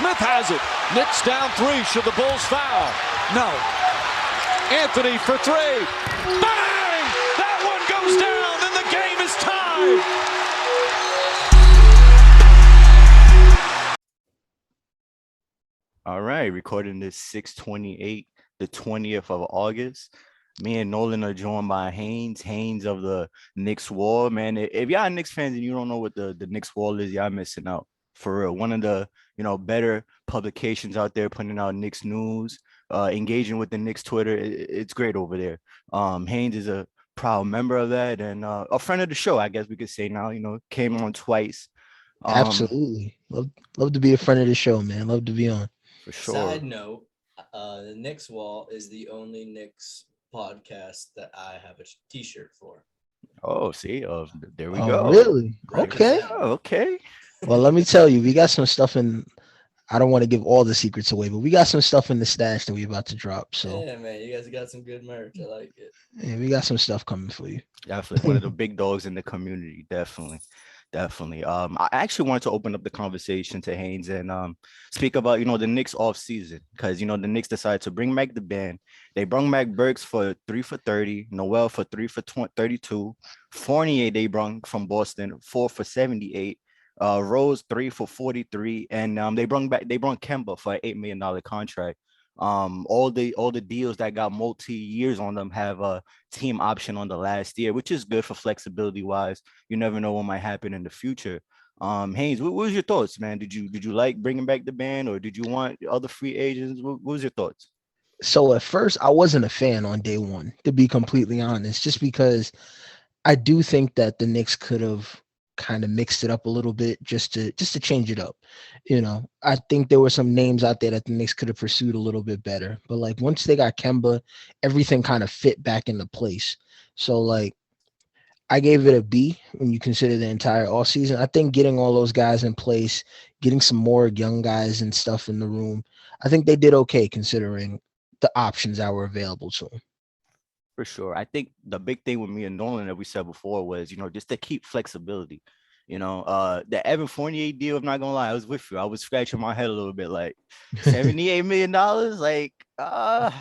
Smith has it. Knicks down 3. Should the Bulls foul? No. Anthony for 3. Bang! That one goes down, and the game is tied. All right, recording this 6/28, the 20th of August. Me and Nolan are joined by Haynes of the Knicks Wall. Man, if y'all Knicks fans and you don't know what the Knicks Wall is, y'all missing out. For real, one of the better publications out there putting out Knicks news, engaging with the Knicks Twitter. It's great over there. Haynes is a proud member of that and a friend of the show, I guess we could say now. Came on twice. Absolutely, love to be a friend of the show, man. Love to be on. For sure. Side note, the Knicks Wall is the only Knicks podcast that I have a T-shirt for. Oh, see, there we go. Really? Okay. Okay. Well, let me tell you, we got some stuff in. I don't want to give all the secrets away, but we got some stuff in the stash that we're about to drop. So yeah, man, you guys got some good merch. I like it. Yeah, we got some stuff coming for you. Definitely one of the big dogs in the community. Definitely. I actually wanted to open up the conversation to Haynes and speak about the Knicks off season, because the Knicks decided to bring back the band. They brought back Burks for 3 for 30, Noel for 3 for 32, Fournier they brought from Boston 4 for 78, Rose 3 for 43, and they brought Kemba for an $8 million contract. All the deals that got multi-years on them have a team option on the last year, which is good for flexibility wise. You never know what might happen in the future. Haynes, what was your thoughts, man? Did you like bringing back the band, or did you want other free agents? What was your thoughts? So at first I wasn't a fan on day one, to be completely honest, just because I do think that the Knicks could have kind of mixed it up a little bit just to change it up. I think there were some names out there that the Knicks could have pursued a little bit better, but like once they got Kemba, everything kind of fit back into place. So like I gave it a B when you consider the entire offseason. I think getting all those guys in place, getting some more young guys and stuff in the room, I think they did okay considering the options that were available to them. For sure. I think the big thing with me and Nolan that we said before was, just to keep flexibility. The Evan Fournier deal, I'm not gonna lie, I was with you. I was scratching my head a little bit, like $78 million, like but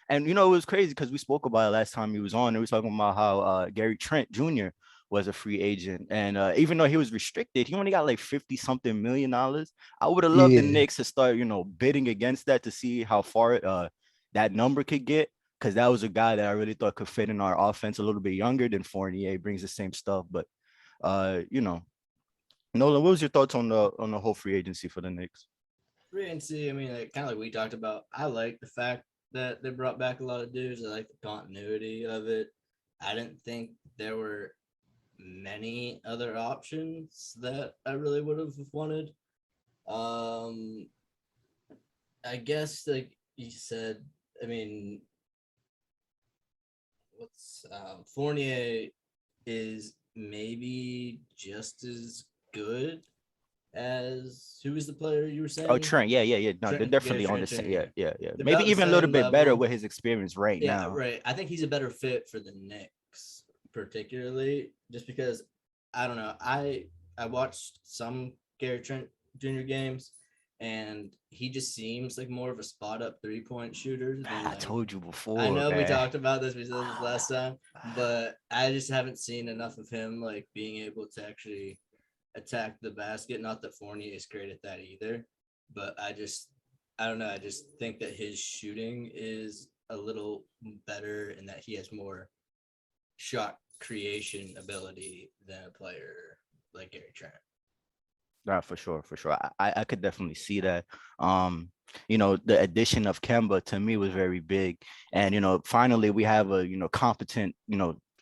it was crazy because we spoke about it last time he was on, and we were talking about how Gary Trent Jr. was a free agent, and even though he was restricted, he only got like 50 something $million. I would have loved the Knicks to start bidding against that to see how far that number could get, because that was a guy that I really thought could fit in our offense, a little bit younger than Fournier, brings the same stuff. But Nolan, what was your thoughts on the whole free agency for the Knicks? Free agency, I mean, kind of like we talked about, I like the fact that they brought back a lot of dudes. I like the continuity of it. I didn't think there were many other options that I really would have wanted. I guess, like you said, I mean, Fournier is maybe just as good as who was the player you were saying? Oh, Trent. Yeah. No, Trent, they're definitely on the Trent, same. Yeah. They're Maybe about even a the little same bit better level. with his experience right now. Yeah, right. I think he's a better fit for the Knicks, particularly just because I don't know. I watched some Gary Trent Jr. games, and he just seems like more of a spot up 3-point shooter. Man, I told you before. I know man. we talked about this. We said this last time, but I just haven't seen enough of him like being able to actually attack the basket. Not that Fournier is great at that either, but I don't know. I just think that his shooting is a little better and that he has more shot creation ability than a player like Gary Trent. For sure. I could definitely see that. The addition of Kemba to me was very big. And, finally we have a, competent,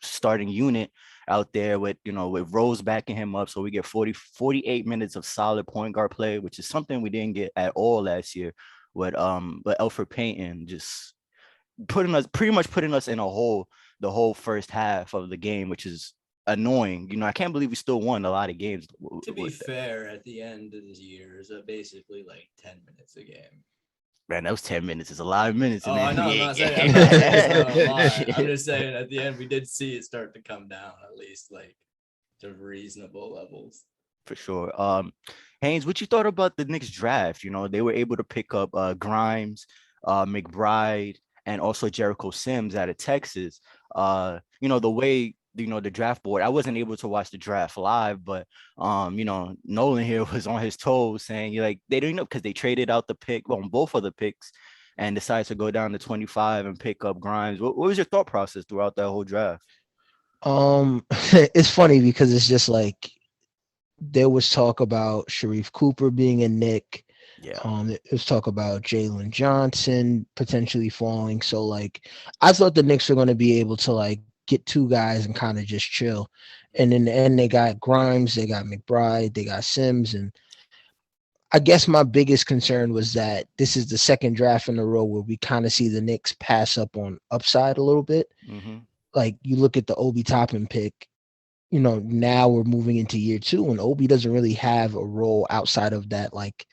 starting unit out there with Rose backing him up. So we get 48 minutes of solid point guard play, which is something we didn't get at all last year. But Elfrid Payton just pretty much putting us in a hole the whole first half of the game, which is annoying. I can't believe we still won a lot of games. To be fair, at the end of the year, is basically like 10 minutes a game. Man, that was 10 minutes. It's a lot of minutes. Oh, I know. I'm not saying it's not a lot. I'm just saying at the end, we did see it start to come down, at least like to reasonable levels. For sure. Haynes, what you thought about the Knicks draft? You know, they were able to pick up Grimes, McBride, and also Jericho Sims out of Texas. You know, the way the draft board, I wasn't able to watch the draft live, but Nolan here was on his toes saying like they didn't know because they traded out the pick on both of the picks and decided to go down to 25 and pick up Grimes. What was your thought process throughout that whole draft? It's funny because it's just like there was talk about Sharif Cooper being a Knick. Yeah. There was talk about Jalen Johnson potentially falling. So like I thought the Knicks were going to be able to like get two guys and kind of just chill. And in the end, they got Grimes, they got McBride, they got Sims. And I guess my biggest concern was that this is the second draft in a row where we kind of see the Knicks pass up on upside a little bit. Mm-hmm. Like you look at the Obi Toppin pick, now we're moving into year two and Obi doesn't really have a role outside of that like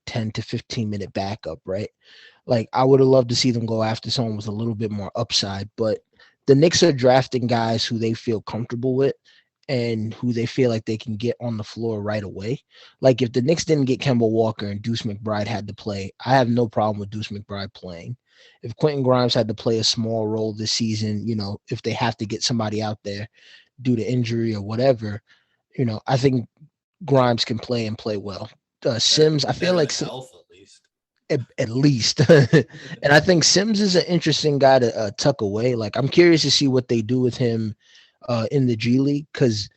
10 to 15-minute backup, right? Like I would have loved to see them go after someone with a little bit more upside, but the Knicks are drafting guys who they feel comfortable with and who they feel like they can get on the floor right away. Like if the Knicks didn't get Kemba Walker and Deuce McBride had to play, I have no problem with Deuce McBride playing. If Quentin Grimes had to play a small role this season, if they have to get somebody out there due to injury or whatever, I think Grimes can play and play well. Sims, I feel Better like than Elf at least. at least. And I think Sims is an interesting guy to tuck away. Like I'm curious to see what they do with him in the G League, because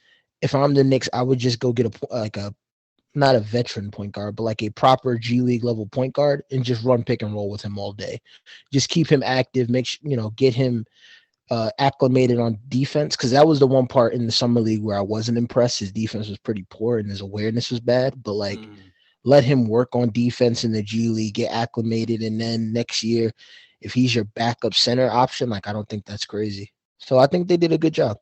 if I'm the Knicks, I would just go get a not a veteran point guard, but like a proper G League level point guard and just run pick and roll with him all day. Just keep him active, get him acclimated on defense, because that was the one part in the summer league where I wasn't impressed. His defense was pretty poor and his awareness was bad, but like let him work on defense in the G League, get acclimated, and then next year, if he's your backup center option, like I don't think that's crazy. So I think they did a good job.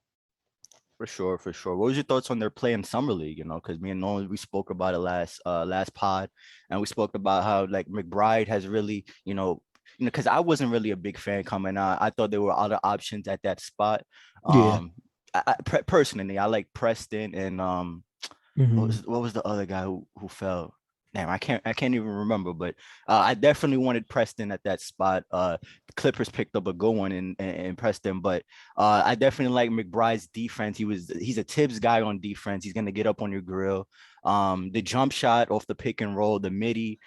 For sure, for sure. What was your thoughts on their play in summer league? You know, because me and Nolan, we spoke about it last pod, and we spoke about how like McBride has really, because I wasn't really a big fan coming out. I thought there were other options at that spot. Yeah. Personally, I like Preston and Mhm. what was the other guy who fell? Damn, I can't even remember, but I definitely wanted Preston at that spot. The Clippers picked up a good one in Preston, but I definitely like McBride's defense. He's a Tibbs guy on defense. He's gonna get up on your grill. The jump shot off the pick and roll, the midi.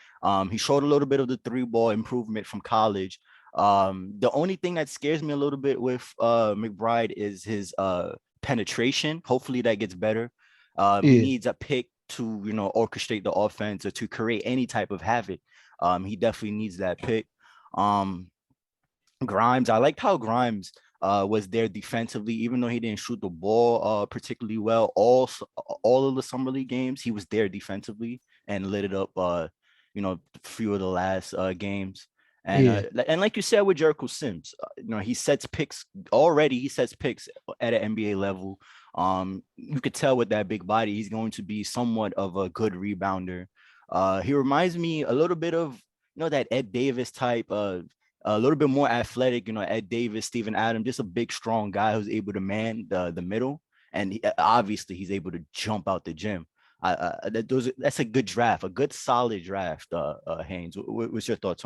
He showed a little bit of the three ball improvement from college. The only thing that scares me a little bit with McBride is his penetration. Hopefully that gets better. He Yeah. needs a pick to orchestrate the offense or to create any type of havoc. He definitely needs that pick. Um, Grimes, I liked how Grimes was there defensively, even though he didn't shoot the ball particularly well. All of the summer league games, he was there defensively and lit it up. Few of the last games. And Yeah. and like you said with Jericho Sims, he sets picks already. He sets picks at an NBA level. You could tell with that big body, he's going to be somewhat of a good rebounder. He reminds me a little bit of that Ed Davis type, a little bit more athletic. Ed Davis, Steven Adams, just a big, strong guy who's able to man the middle, and obviously he's able to jump out the gym. That's a good draft, a good solid draft. Haynes, what's your thoughts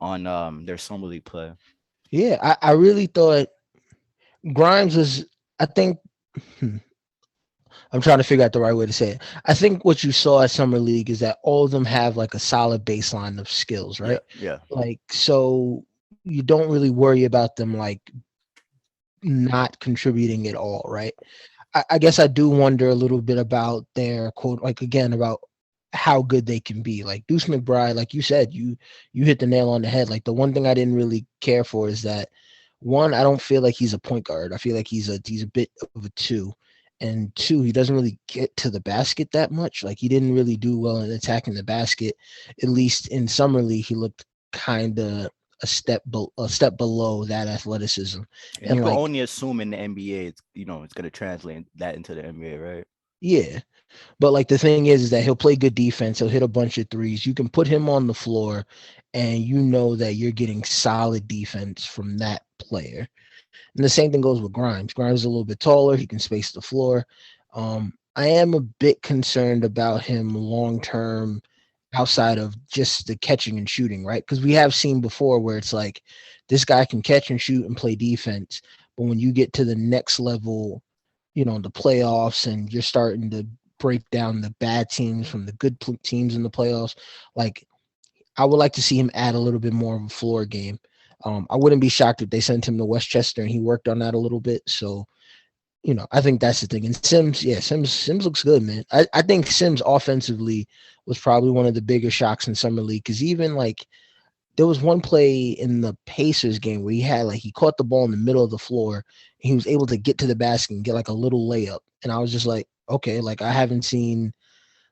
on their summer league play? Yeah. I really thought Grimes was, I think, hmm, I'm trying to figure out the right way to say it. I think what you saw at Summer League is that all of them have like a solid baseline of skills, Yeah, right? yeah, Like, so you don't really worry about them like not contributing at all, right? I guess I do wonder a little bit about their quote, like again, about how good they can be. Like Deuce McBride, like you said, you hit the nail on the head. Like the one thing I didn't really care for is that one, I don't feel like he's a point guard. I feel like he's a bit of a two. And two, he doesn't really get to the basket that much. Like he didn't really do well in attacking the basket. At least in summer league, he looked kind of a step below that athleticism. and you And can like, only assume in the NBA, it's gonna translate that into the NBA, right? yeah. But like the thing is that he'll play good defense. He'll hit a bunch of threes. You can put him on the floor, and you know that you're getting solid defense from that player. And the same thing goes with Grimes. Grimes is a little bit taller. He can space the floor. I am a bit concerned about him long term outside of just the catching and shooting, right? Because we have seen before where it's like this guy can catch and shoot and play defense, but when you get to the next level, the playoffs, and you're starting to break down the bad teams from the good teams in the playoffs, like I would like to see him add a little bit more of a floor game. I wouldn't be shocked if they sent him to Westchester and he worked on that a little bit. So, I think that's the thing. And Sims looks good, man. I think Sims offensively was probably one of the bigger shocks in summer league, because even like there was one play in the Pacers game where he caught the ball in the middle of the floor and he was able to get to the basket and get like a little layup. And I was just like, okay, I haven't seen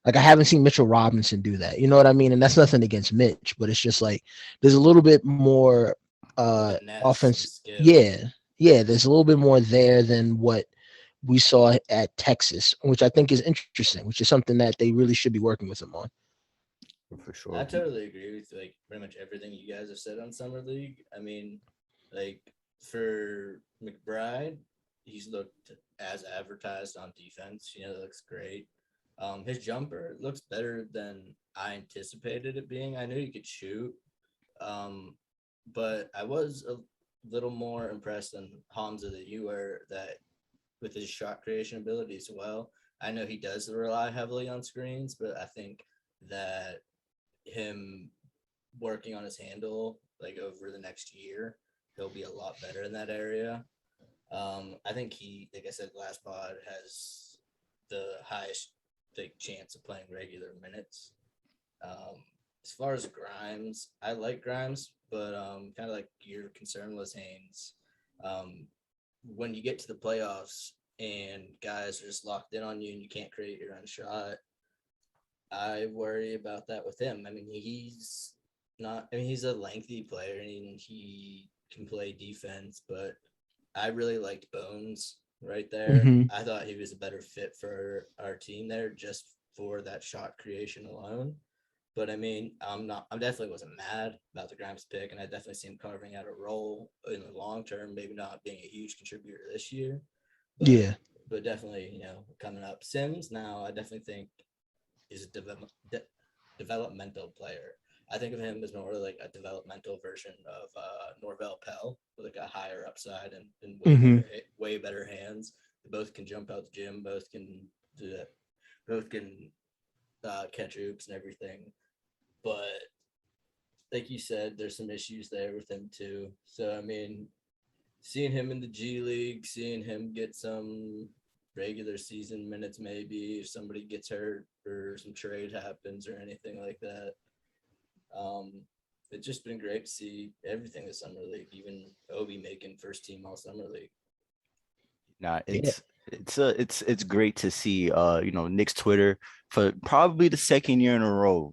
Mitchell Robinson do that. You know what I mean? And that's nothing against Mitch, but it's just like there's a little bit more offense. Yeah. Yeah, there's a little bit more there than what we saw at Texas, which I think is interesting, which is something that they really should be working with him on. For sure. I totally agree with like pretty much everything you guys have said on Summer League. I mean, like for McBride, he's looked as advertised on defense. That looks great. His jumper looks better than I anticipated it being. I knew he could shoot, but I was a little more impressed than Hamza that you were, that with his shot creation ability as well. I know he does rely heavily on screens, but I think that him working on his handle like over the next year, he'll be a lot better in that area. I think he, like I said last pod, has the highest chance of playing regular minutes. As far as Grimes, I like Grimes, but kind of like your concern was Haynes. When you get to the playoffs and guys are just locked in on you and you can't create your own shot, I worry about that with him. I mean, he's a lengthy player and he can play defense, but I really liked Bones right there. Mm-hmm. I thought he was a better fit for our team there just for that shot creation alone. But I mean, I definitely wasn't mad about the Grimes pick, and I definitely see him carving out a role in the long term, maybe not being a huge contributor this year. But, yeah. But definitely, coming up. Sims now, I definitely think is a developmental player. I think of him as more like a developmental version of Norvell Pell, with like a higher upside and way better hands. They both can jump out the gym. Both can do that. Both can catch hoops and everything. But like you said, there's some issues there with him too. So I mean, seeing him in the G League, seeing him get some regular season minutes, maybe if somebody gets hurt or some trade happens or anything like that. It's just been great to see everything this summer league, even Obi making first team all summer league. Nah, it's great to see Nick's Twitter for probably the second year in a row,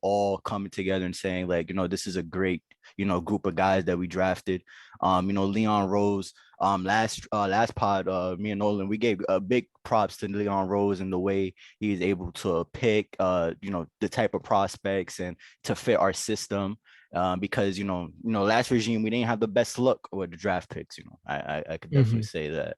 all coming together and saying like, this is a great, group of guys that we drafted. Leon Rose, last pod, me and Nolan, we gave big props to Leon Rose and the way he is able to pick, the type of prospects and to fit our system. Because last regime we didn't have the best luck with the draft picks. I could definitely say that.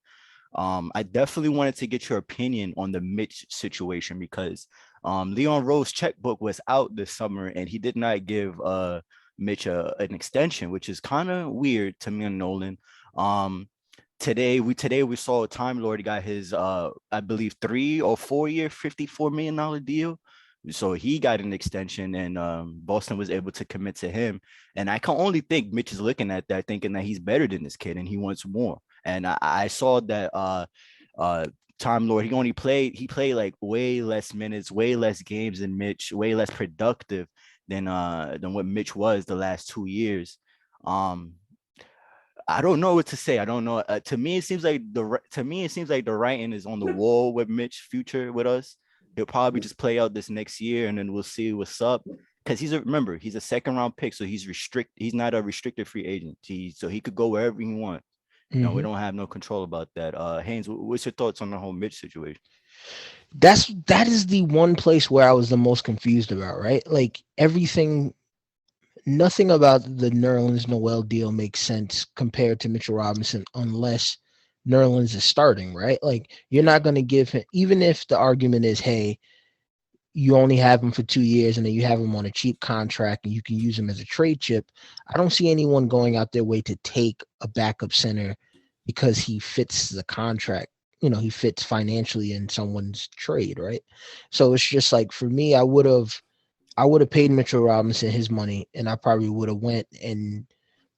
I definitely wanted to get your opinion on the Mitch situation because Leon Rose's checkbook was out this summer and he did not give Mitch an extension, which is kind of weird to me and Nolan. Today we saw Time Lord got his I believe 3 or 4 year $54 million deal. So he got an extension and Boston was able to commit to him. And I can only think Mitch is looking at that, thinking that he's better than this kid and he wants more. And I saw that Time Lord, he played like way less minutes, way less games than Mitch, way less productive than what Mitch was the last 2 years. I don't know what to say. I don't know. To me, it seems like the writing is on the wall with Mitch's future with us. He'll probably just play out this next year, and then we'll see what's up. Because he's a second round pick, so he's not a restricted free agent. So he could go wherever he wants. We don't have no control about that. Haynes, what's your thoughts on the whole Mitch situation? That is the one place where I was the most confused about, right? Like nothing about the Nerlens Noel deal makes sense compared to Mitchell Robinson unless Nerlens is starting, right? Like you're not going to give him, even if the argument is, hey, you only have him for 2 years and then you have him on a cheap contract and you can use him as a trade chip. I don't see anyone going out their way to take a backup center because he fits the contract. He fits financially in someone's trade, right? So it's just like for me, I would have paid Mitchell Robinson his money, and I probably would have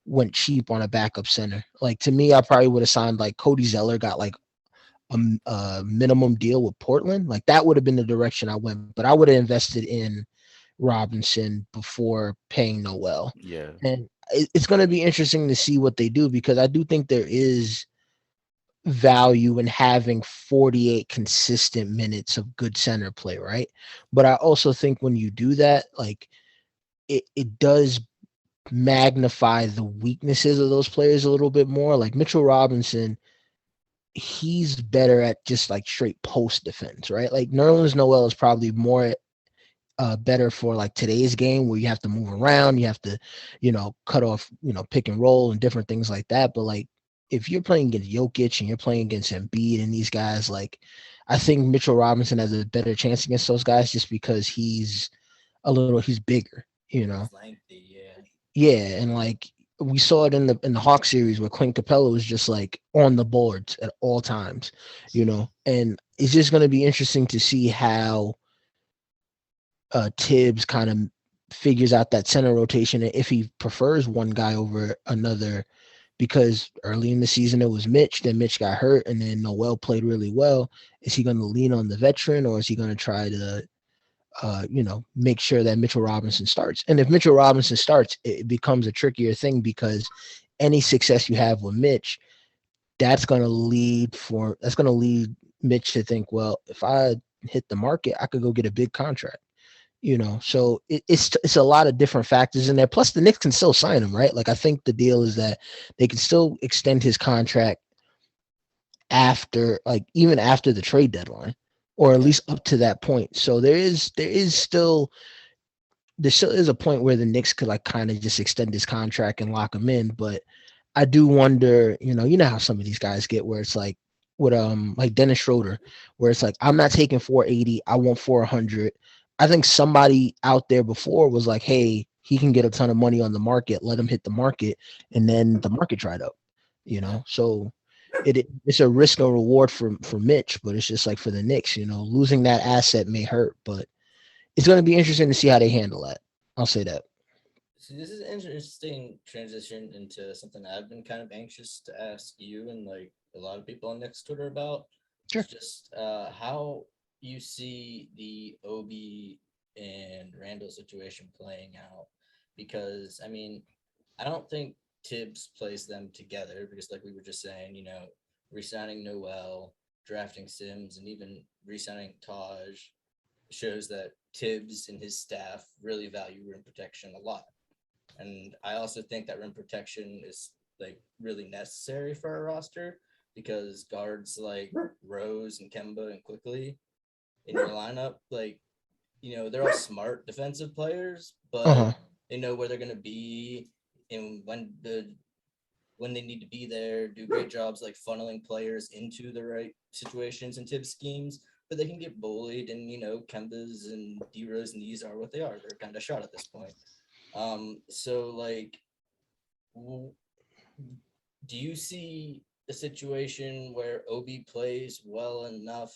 went cheap on a backup center. Like to me, I probably would have signed like Cody Zeller, got like a minimum deal with Portland. Like that would have been the direction I went, but I would have invested in Robinson before paying Noel. Yeah. And it's going to be interesting to see what they do, because I do think there is value in having 48 consistent minutes of good center play, right? But I also think when you do that, like it does magnify the weaknesses of those players a little bit more. Like Mitchell Robinson, he's better at just like straight post defense, right? Like Nerlens Noel is probably more better for like today's game where you have to move around, you have to, cut off, pick and roll and different things like that. But like if you're playing against Jokic and you're playing against Embiid and these guys, like I think Mitchell Robinson has a better chance against those guys just because he's bigger, Lengthy, yeah. Yeah, and like we saw it in the Hawk series where Clint Capella was just like on the boards at all times, and it's just going to be interesting to see how Tibbs kind of figures out that center rotation and if he prefers one guy over another, because early in the season it was Mitch, then Mitch got hurt, and then Noel played really well. Is he going to lean on the veteran, or is he going to try to make sure that Mitchell Robinson starts? And if Mitchell Robinson starts, it becomes a trickier thing, because any success you have with Mitch, that's going to lead Mitch to think, well, if I hit the market, I could go get a big contract. So it's a lot of different factors in there. Plus, the Knicks can still sign him, right? Like I think the deal is that they can still extend his contract even after the trade deadline, or at least up to that point. So there still is a point where the Knicks could like kind of just extend his contract and lock him in. But I do wonder, how some of these guys get, where it's like with like Dennis Schroeder, where it's like, I'm not taking 480, I want 400. I think somebody out there before was like, hey, he can get a ton of money on the market, let him hit the market, and then the market dried up, So it's a risk or reward for Mitch, but it's just like for the Knicks, losing that asset may hurt, but it's going to be interesting to see how they handle that. I'll say that. So this is an interesting transition into something I've been kind of anxious to ask you and like a lot of people on Knicks Twitter about. Sure. It's just how you see the Obi and Randall situation playing out, because I mean, I don't think Tibbs plays them together, because like we were just saying, re-signing Noel, drafting Sims, and even re-signing Taj shows that Tibbs and his staff really value rim protection a lot. And I also think that rim protection is like really necessary for our roster, because guards like Rose and Kemba and Quickly in your lineup, like, they're all smart defensive players, but they know where they're going to be and when they need to be there, do great jobs like funneling players into the right situations and Tibbs schemes, but they can get bullied, and Kemba's and D-Rose and these are what they are. They're kind of shot at this point. So like, do you see a situation where Obi plays well enough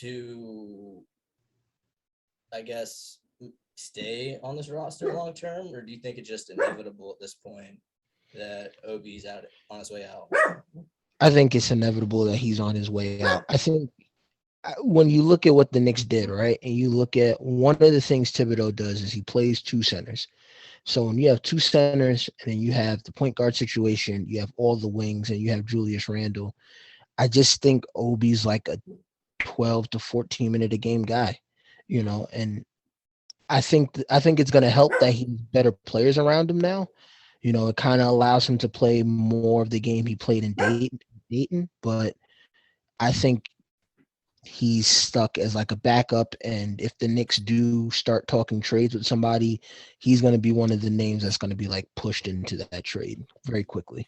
to, I guess, stay on this roster long term, or do you think it's just inevitable at this point that Obi's on his way out? I think it's inevitable that he's on his way out. I think when you look at what the Knicks did, right, and you look at one of the things Thibodeau does is he plays two centers. So when you have two centers and then you have the point guard situation, you have all the wings, and you have Julius Randle, I just think Obi's like a 12 to 14 minute a game guy, and I think it's going to help that he's better players around him now. It kind of allows him to play more of the game he played in Dayton, but I think he's stuck as like a backup. And if the Knicks do start talking trades with somebody, he's going to be one of the names that's going to be like pushed into that trade very quickly.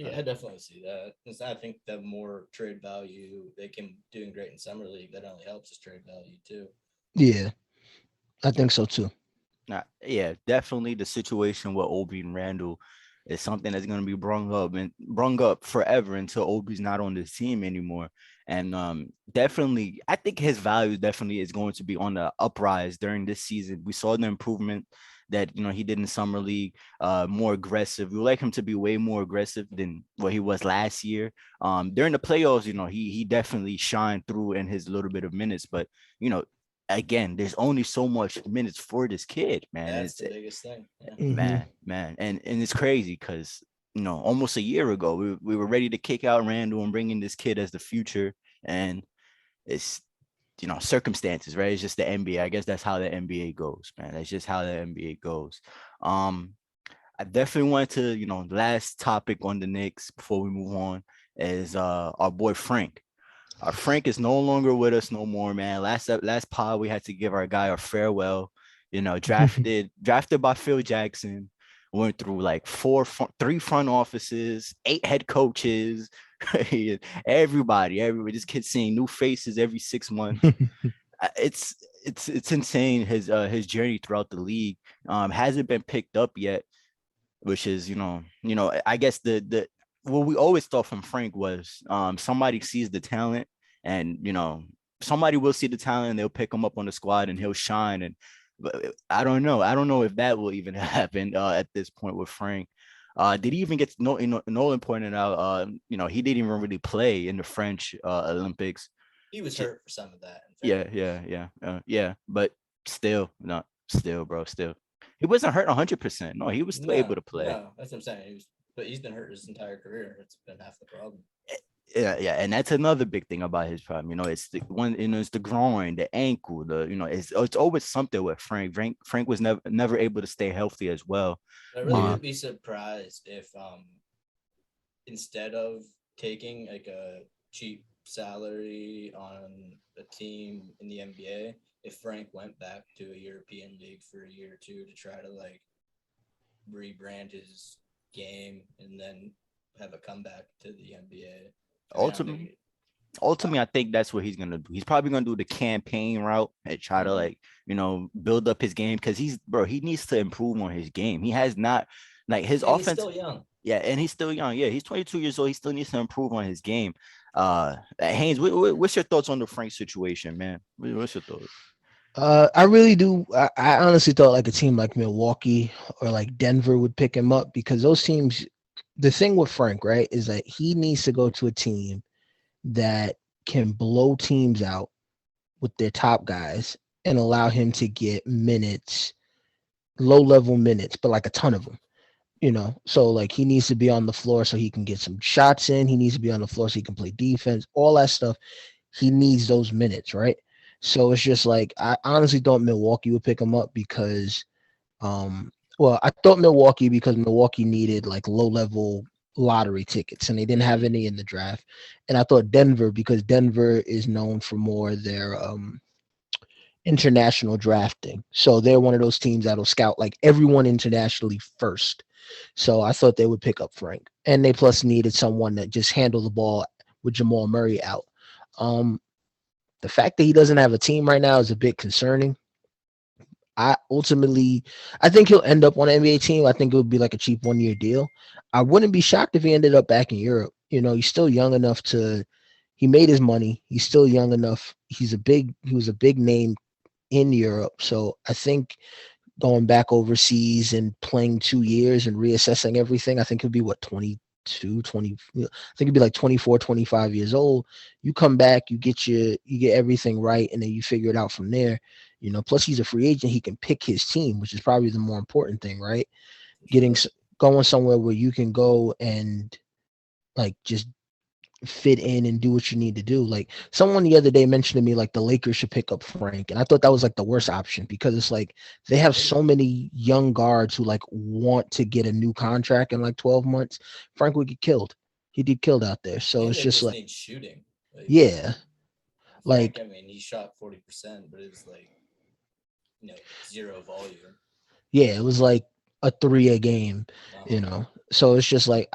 Yeah, I definitely see that. 'Cause I think the more trade value they can doing great in summer league, that only helps his trade value too. Yeah, I think so too. Yeah, definitely the situation with Obi and Randall is something that's going to be brung up forever until Obi's not on this team anymore. And definitely, I think his value definitely is going to be on the uprise during this season. We saw the improvement that he did in summer league, more aggressive. We would like him to be way more aggressive than what he was last year. During the playoffs, he definitely shined through in his little bit of minutes, but you know again, there's only so much minutes for this kid, man. That's the biggest thing. Yeah. Mm-hmm. Man, and it's crazy because almost a year ago we were ready to kick out Randall and bring in this kid as the future, and it's circumstances, right? It's just the NBA. I guess that's how the NBA goes, man. That's just how the NBA goes. I definitely want to, the last topic on the Knicks before we move on is our boy Frank. Frank is no longer with us no more, man. Last pod we had to give our guy a farewell. Drafted by Phil Jackson. Went through like three front offices, 8 head coaches, everybody. This kid's seeing new faces every 6 months. It's insane his journey throughout the league. Hasn't been picked up yet, which is I guess the what we always thought from Frank was somebody sees the talent, and somebody will see the talent and they'll pick him up on the squad and he'll shine. And but I don't know if that will even happen at this point with Frank. Did he even get Nolan pointed out he didn't even really play in the French Olympics. He was hurt for some of that. Yeah, but still, bro, he wasn't hurt 100%. No, he was still able to play. No, that's what I'm saying. But he's been hurt his entire career. It's been half the problem. Yeah, and that's another big thing about his problem. It's the one, it's the groin, the ankle, it's always something with Frank. Frank was never able to stay healthy as well. I really wouldn't be surprised if instead of taking like a cheap salary on a team in the NBA, if Frank went back to a European league for a year or two to try to like rebrand his game and then have a comeback to the NBA. Ultimately, I think that's what he's gonna do. He's probably gonna do the campaign route and try to like build up his game, because he needs to improve on his game. He has not, like, his offense. He's still young. Yeah, and he's still young. Yeah, he's 22 years old. He still needs to improve on his game. Haynes, what's your thoughts on the Frank situation, man? What's your thoughts? I really do. I honestly thought like a team like Milwaukee or like Denver would pick him up, because those teams. The thing with Frank, right, is that he needs to go to a team that can blow teams out with their top guys and allow him to get minutes, low-level minutes, but like a ton of them. So like he needs to be on the floor so he can get some shots in. He needs to be on the floor so he can play defense, all that stuff. He needs those minutes, right? So it's just like, I honestly thought Milwaukee would pick him up because I thought Milwaukee because Milwaukee needed like low-level lottery tickets and they didn't have any in the draft. And I thought Denver because Denver is known for more their international drafting. So they're one of those teams that'll scout like everyone internationally first. So I thought they would pick up Frank. And they plus needed someone that just handle the ball with Jamal Murray out. The fact that he doesn't have a team right now is a bit concerning. I think he'll end up on an NBA team. I think it would be like a cheap 1-year deal. I wouldn't be shocked if he ended up back in Europe. He's still young enough he made his money. He's still young enough. He was a big name in Europe. So I think going back overseas and playing 2 years and reassessing everything, I think he'll be 22, 20. I think he'd be like 24, 25 years old. You come back, you get everything right, and then you figure it out from there. Plus he's a free agent. He can pick his team, which is probably the more important thing, right? Going somewhere where you can go and like just fit in and do what you need to do. Like someone the other day mentioned to me, like the Lakers should pick up Frank. And I thought that was like the worst option because it's like they have so many young guards who like want to get a new contract in like 12 months. Frank would get killed. He'd get killed out there. So and it's just like need shooting. Yeah. Frank, I mean, he shot 40%, but it was like zero volume. Yeah, it was like a 3 a game, So it's just like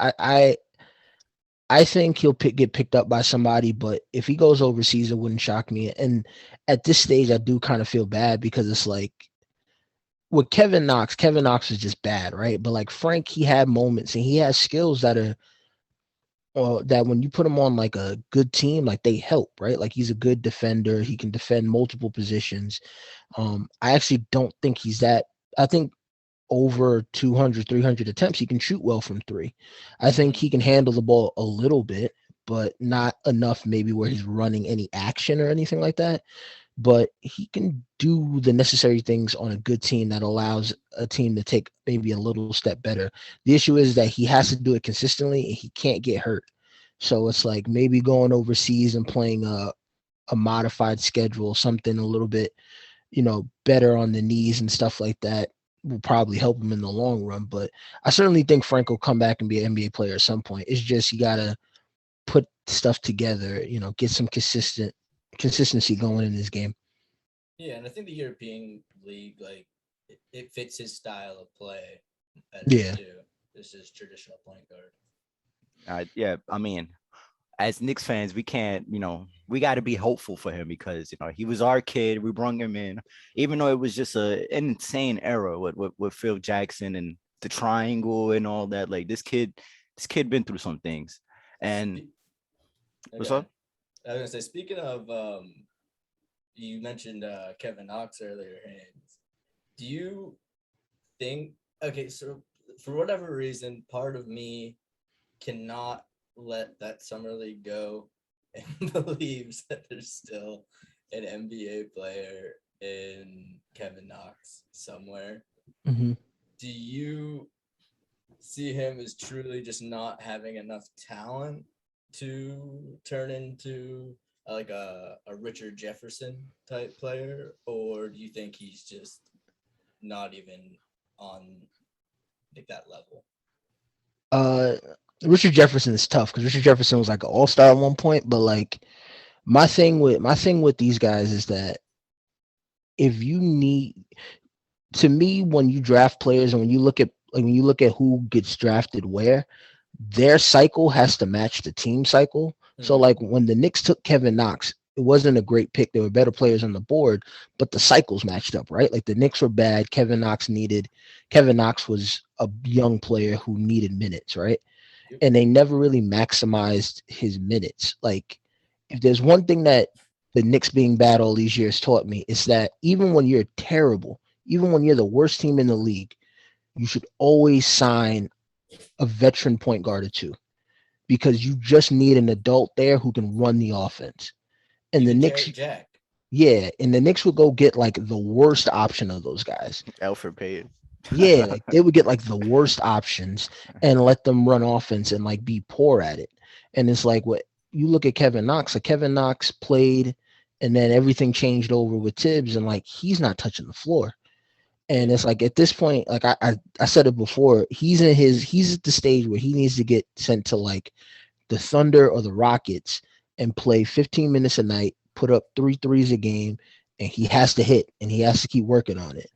I think he'll get picked up by somebody, but if he goes overseas, it wouldn't shock me. And at this stage, I do kind of feel bad because it's like with Kevin Knox is just bad, right? But like Frank, he had moments and he has skills that are that when you put him on like a good team, like they help, right? Like he's a good defender. He can defend multiple positions. I actually don't think he's that. I think over 200, 300 attempts, he can shoot well from three. I think he can handle the ball a little bit, but not enough maybe where he's running any action or anything like that. But he can do the necessary things on a good team that allows a team to take maybe a little step better. The issue is that he has to do it consistently and he can't get hurt. So it's like maybe going overseas and playing a modified schedule, something a little bit, better on the knees and stuff like that will probably help him in the long run. But I certainly think Frank will come back and be an NBA player at some point. It's just you gotta put stuff together, get some consistency going in this game. Yeah, and I think the European League, like, it fits his style of play better Yeah. too. This is traditional point guard. Yeah, I mean, as Knicks fans, we can't, we got to be hopeful for him because he was our kid. We brought him in, even though it was just an insane era with Phil Jackson and the triangle and all that. Like this kid been through some things. And what's up? I was gonna say, speaking of, you mentioned Kevin Knox earlier, Haynes. Do you think? Okay, so for whatever reason, part of me cannot let that summer league go and believes that there's still an NBA player in Kevin Knox somewhere. Mm-hmm. Do you see him as truly just not having enough talent to turn into like a Richard Jefferson type player, or do you think he's just not even on like that level? Richard Jefferson is tough because Richard Jefferson was like an all-star at one point, but like my thing with these guys is that if you need, to me, when you draft players and when you look at who gets drafted where, their cycle has to match the team cycle. So like when the Knicks took Kevin Knox, it wasn't a great pick. There were better players on the board, but the cycles matched up, right? Like the Knicks were bad. Kevin Knox was a young player who needed minutes, right? And they never really maximized his minutes. Like if there's one thing that the Knicks being bad all these years taught me, it's that even when you're terrible, even when you're the worst team in the league, you should always sign a veteran point guard or two because you just need an adult there who can run the offense. And even the Knicks, Jack. yeah, and the Knicks would go get like the worst option of those guys. Alfred Payton. Yeah, like they would get like the worst options and let them run offense and like be poor at it. And it's like what you look at Kevin Knox, like Kevin Knox played and then everything changed over with Tibbs and like he's not touching the floor. And it's like at this point, like I said it before, he's at the stage where he needs to get sent to like the Thunder or the Rockets and play 15 minutes a night, put up 3 threes a game, and he has to hit and he has to keep working on it.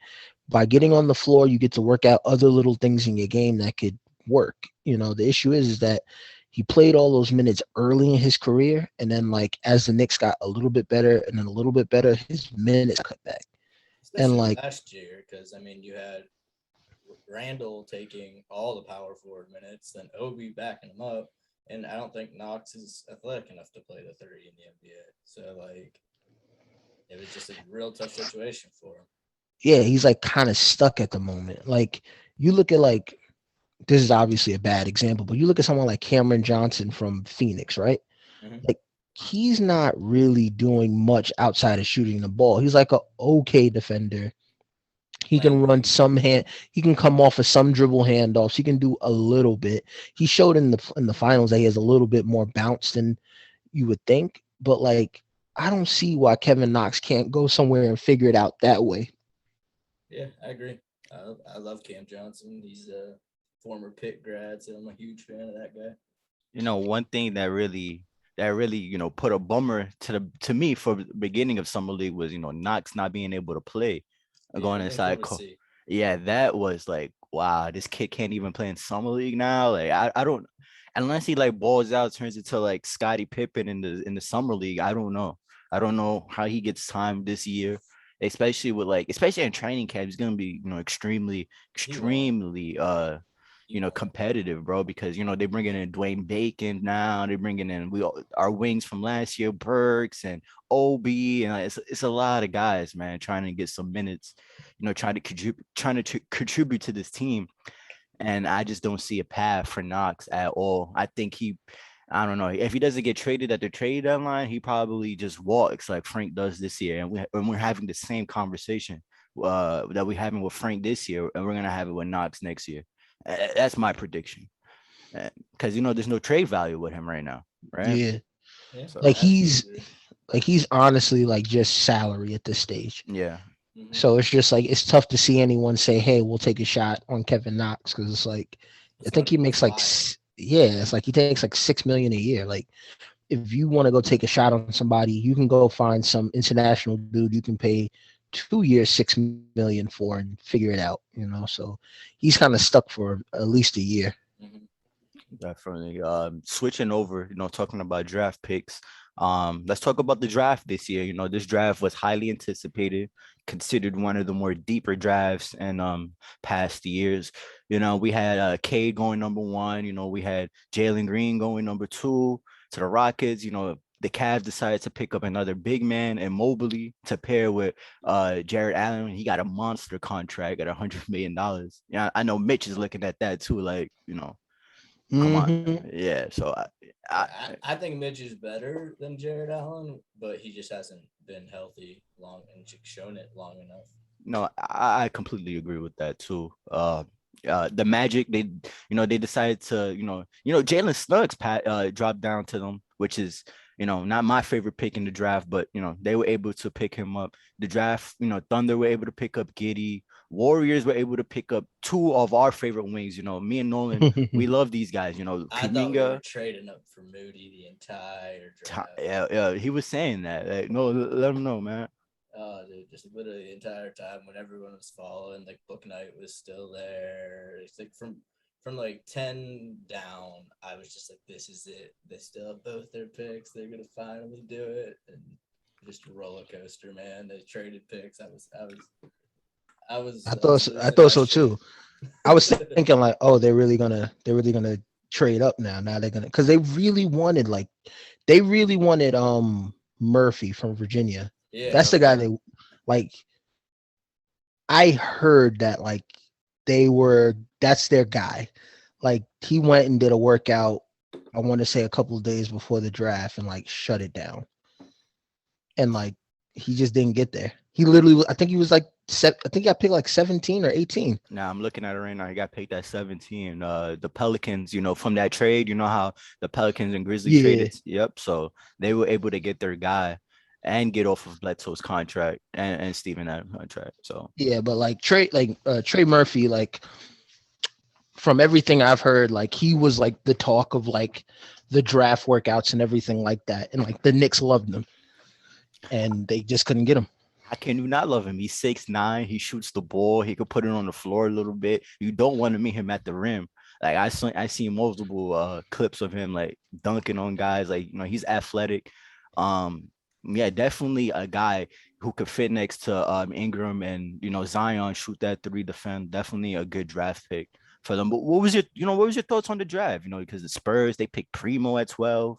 By getting on the floor, you get to work out other little things in your game that could work. The issue is that he played all those minutes early in his career, and then like as the Knicks got a little bit better and then a little bit better, his minutes cut back. Especially And like last year, because I mean, you had Randall taking all the power forward minutes, then Obi backing him up, and I don't think Knox is athletic enough to play the 30 in the NBA. So like, it was just a real tough situation for him. yeah, he's like kind of stuck at the moment. Like you look at like this is obviously a bad example, but you look at someone like Cameron Johnson from Phoenix, right? Like he's not really doing much outside of shooting the ball. He's like a okay defender. He can run some hand. He can come off of some dribble handoffs. He can do a little bit. He showed in the finals that he has a little bit more bounce than you would think. But like, I don't see why Kevin Knox can't go somewhere and figure it out that way. Yeah, I agree. I love Cam Johnson. He's a former Pitt grad, so I'm a huge fan of that guy. One thing that really put a bummer to me for the beginning of summer league was Knox not being able to play, going inside. Yeah, that was like, wow, this kid can't even play in summer league now. Like I don't. unless he like balls out, turns into like Scottie Pippen in the summer league. I don't know. I don't know how he gets time this year, especially in training camp. He's gonna be extremely He won't. competitive, bro. Because they're bringing in Dwayne Bacon now. They're bringing in our wings from last year, Burks and Obi, and it's a lot of guys, man, trying to get some minutes. Trying to contribute to this team. And I just don't see a path for Knox at all. I don't know. If he doesn't get traded at the trade deadline, he probably just walks like Frank does this year. And we're having the same conversation that we're having with Frank this year, and we're gonna have it with Knox next year. That's my prediction. Because there's no trade value with him right now, right? Yeah. So, Like he's honestly like just salary at this stage. yeah. So it's just like it's tough to see anyone say, "Hey, we'll take a shot on Kevin Knox," because it's like I think he makes like it's like he takes like $6 million a year. Like if you want to go take a shot on somebody, you can go find some international dude you can pay 2 years $6 million for and figure it out. So he's kind of stuck for at least a year. Definitely. Switching over, talking about draft picks. Let's talk about the draft this year. This draft was highly anticipated, considered one of the more deeper drafts in past years. We had Cade going number 1. We had Jalen Green going number 2 to the Rockets. The Cavs decided to pick up another big man and Mobley to pair with Jared Allen. He got a monster contract at $100 million. Yeah, I know Mitch is looking at that too. Like, come on. Yeah. So I think Mitch is better than Jared Allen, but he just hasn't been healthy long and shown it long enough. No, I completely agree with that too. The Magic, they decided to, Jalen Suggs dropped down to them, which is, not my favorite pick in the draft, but they were able to pick him up. The draft, Thunder were able to pick up Giddey. Warriors were able to pick up 2 of our favorite wings. Me and Nolan, we love these guys. I thought we were trading up for Moody the entire draft. Yeah, he was saying that. Like, no, let him know, man. Oh, dude, just literally the entire time when everyone was falling, like Book Knight was still there. It's like from like 10 down, I was just like, this is it. They still have both their picks. They're gonna finally do it. And just a roller coaster, man. They traded picks. I thought so too. I was thinking like, oh, they're really gonna trade up now. Now they're gonna, because they really wanted Murphy from Virginia. Yeah, that's the guy they like. I heard that like that's their guy. Like he went and did a workout, I want to say a couple of days before the draft, and like shut it down. And like he just didn't get there. He literally, I think he was like I think he got picked like 17 or 18. Nah, I'm looking at it right now. He got picked at 17. The Pelicans, from that trade, how the Pelicans and Grizzlies traded. Yep. So they were able to get their guy and get off of Bledsoe's contract and Steven Adams contract. So yeah, but like Trey Murphy, like from everything I've heard, like he was like the talk of like the draft workouts and everything like that, and like the Knicks loved him, and they just couldn't get him. How can you not love him? He's 6'9". He shoots the ball. He could put it on the floor a little bit. You don't want to meet him at the rim. Like I seen multiple clips of him like dunking on guys. Like he's athletic. Yeah, definitely a guy who could fit next to Ingram and Zion, shoot that 3, defend. Definitely a good draft pick for them. But what was your thoughts on the draft? Because the Spurs, they picked Primo at 12.